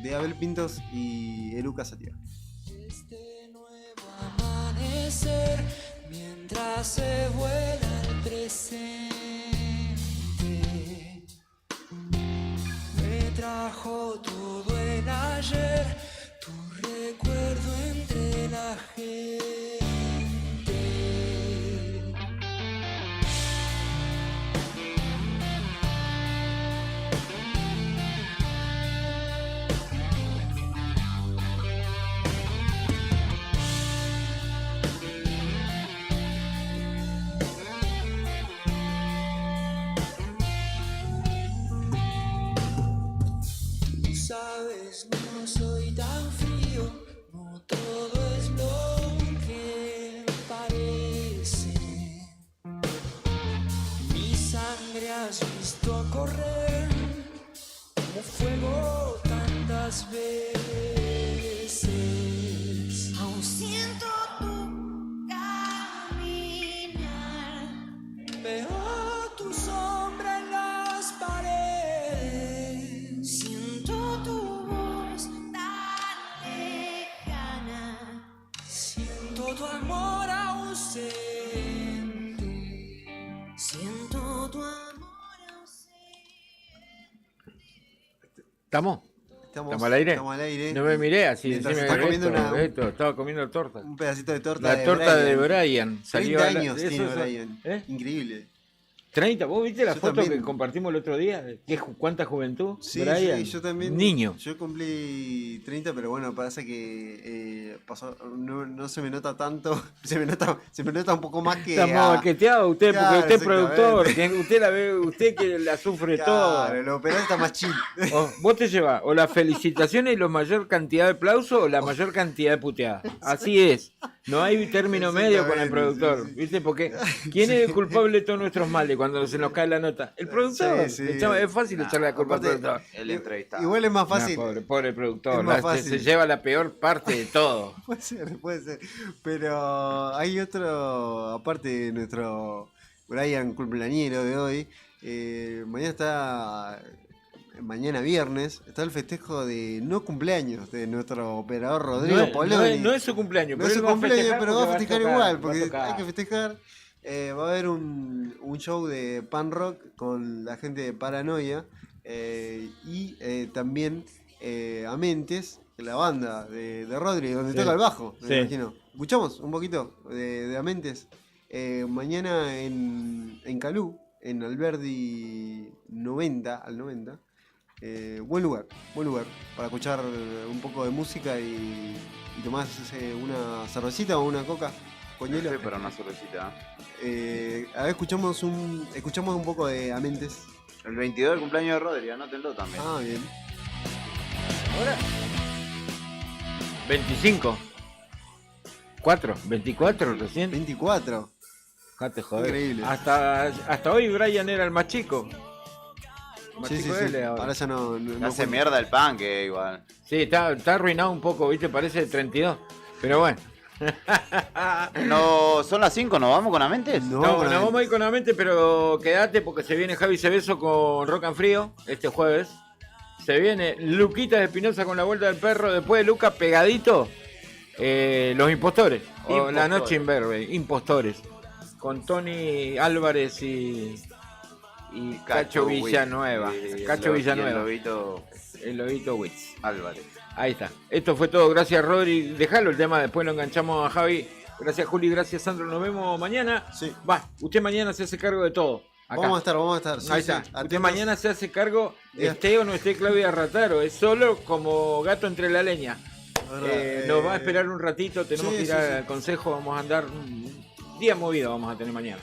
de Abel Pintos y Eruca Sativa. Este nuevo amanecer, mientras se vuela el presente, me trajo todo el ayer, tu recuerdo entre la gente. Sabes, no soy tan frío, no todo es lo que parece. Mi sangre has visto correr como fuego tantas veces. Aún siento tu caminar. Veo tu sombra en las paredes. Siento tu voz tan lejana. Siento tu amor ausente. Siento tu amor ¿Estamos al aire? Estamos al aire. No me miré así. Estaba comiendo estaba comiendo torta. Un pedacito de torta. La torta de Brian. 30 años tiene Brian. Increíble. 30, ¿vos viste la Yo foto también. que compartimos el otro día? ¿Cuánta juventud? Sí, Brian, yo también. Niño. Yo cumplí 30, pero bueno, pasa que no se me nota tanto. Se me nota un poco más que. Está más baqueteado usted, Claro, porque usted es productor. exactamente. Usted la ve, usted que la sufre Claro, toda. lo operal está más chill. Vos te llevas o las felicitaciones y la mayor cantidad de aplausos o la mayor cantidad de puteadas. Así es. No hay término medio con el productor. ¿Viste? Porque ¿quién es el culpable de todos nuestros males cuando se nos cae la nota? El productor. Sí. Es fácil echarle la culpa al productor. El entrevistado. Igual es más fácil. Pobre productor. Es más fácil. Se lleva la peor parte de todo. Puede ser. Pero hay otro, aparte de nuestro Brian cumpleañero de hoy, mañana está mañana viernes, está el festejo de no cumpleaños de nuestro operador Rodrigo Poloni. No es su cumpleaños, no es su cumpleaños, pero va a festejar igual, porque tocar. hay que festejar. Va a haber un show de pan rock con la gente de Paranoia y también Amentes, la banda de Rodri, donde toca el bajo, me imagino. Escuchamos un poquito de Amentes. Mañana en Calú, en Alberdi 90 al 90. Buen lugar para escuchar un poco de música y tomarse una cervecita o una coca con hielo. Sí, para una cervecita. A ver, escuchamos un poco de Amentes. El 22 del cumpleaños de Rodri, anótenlo también. Ah, bien. Ahora 25 24 recién. 24. Jate, joder. Increíble. Hasta hoy Brian era el más chico. Sí. Ahora ya no hace mierda el pan, que igual. Sí, está arruinado un poco, ¿viste? Parece de 32. Pero bueno. No, son las 5, ¿nos vamos con Amentes? No, nos vamos a ir con Amentes, pero quédate porque se viene Javi Cebeso con Rock and Frío este jueves. Se viene Luquita de Espinosa con La Vuelta del Perro. Después de Luca, pegadito, Los Impostores. O La Noche Imberbe, Impostores. Con Tony Álvarez y Cacho Villanueva. Cacho Villanueva. El Lobito Witz. Álvarez. Ahí está. Esto fue todo. Gracias, Rodri. Dejalo el tema, después lo enganchamos a Javi. Gracias, Juli. Gracias, Sandro. Nos vemos mañana. Sí. Usted mañana se hace cargo de todo. Acá. Vamos a estar. Sí, ahí está. Sí. Usted mañana se hace cargo, esté o no esté Claudia Rataro. Es solo como gato entre la leña. Nos va a esperar un ratito. Tenemos que ir al consejo. Vamos a andar un día movido. Vamos a tener mañana.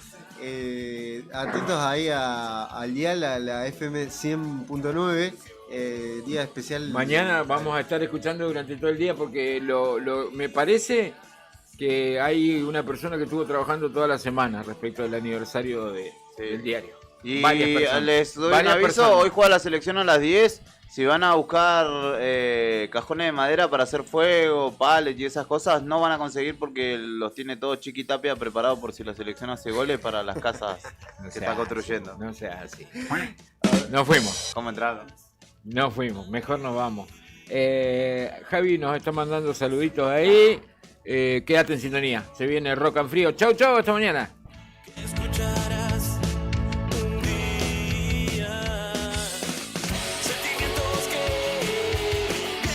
Atentos ahí al dial, a la FM 100.9. Día especial. Mañana vamos a estar escuchando durante todo el día porque me parece que hay una persona que estuvo trabajando toda la semana respecto del aniversario del diario. Y les doy un aviso, hoy juega la selección a las 10. Si van a buscar cajones de madera para hacer fuego, pallets y esas cosas, no van a conseguir porque los tiene todo Chiqui Tapia preparado por si la selección hace goles para las casas que está construyendo. No sea así. Nos fuimos. ¿Cómo entraron? Nos fuimos, mejor nos vamos. Javi nos está mandando saluditos ahí. Quédate en sintonía. Se viene Rock and Frío. Chau, hasta mañana.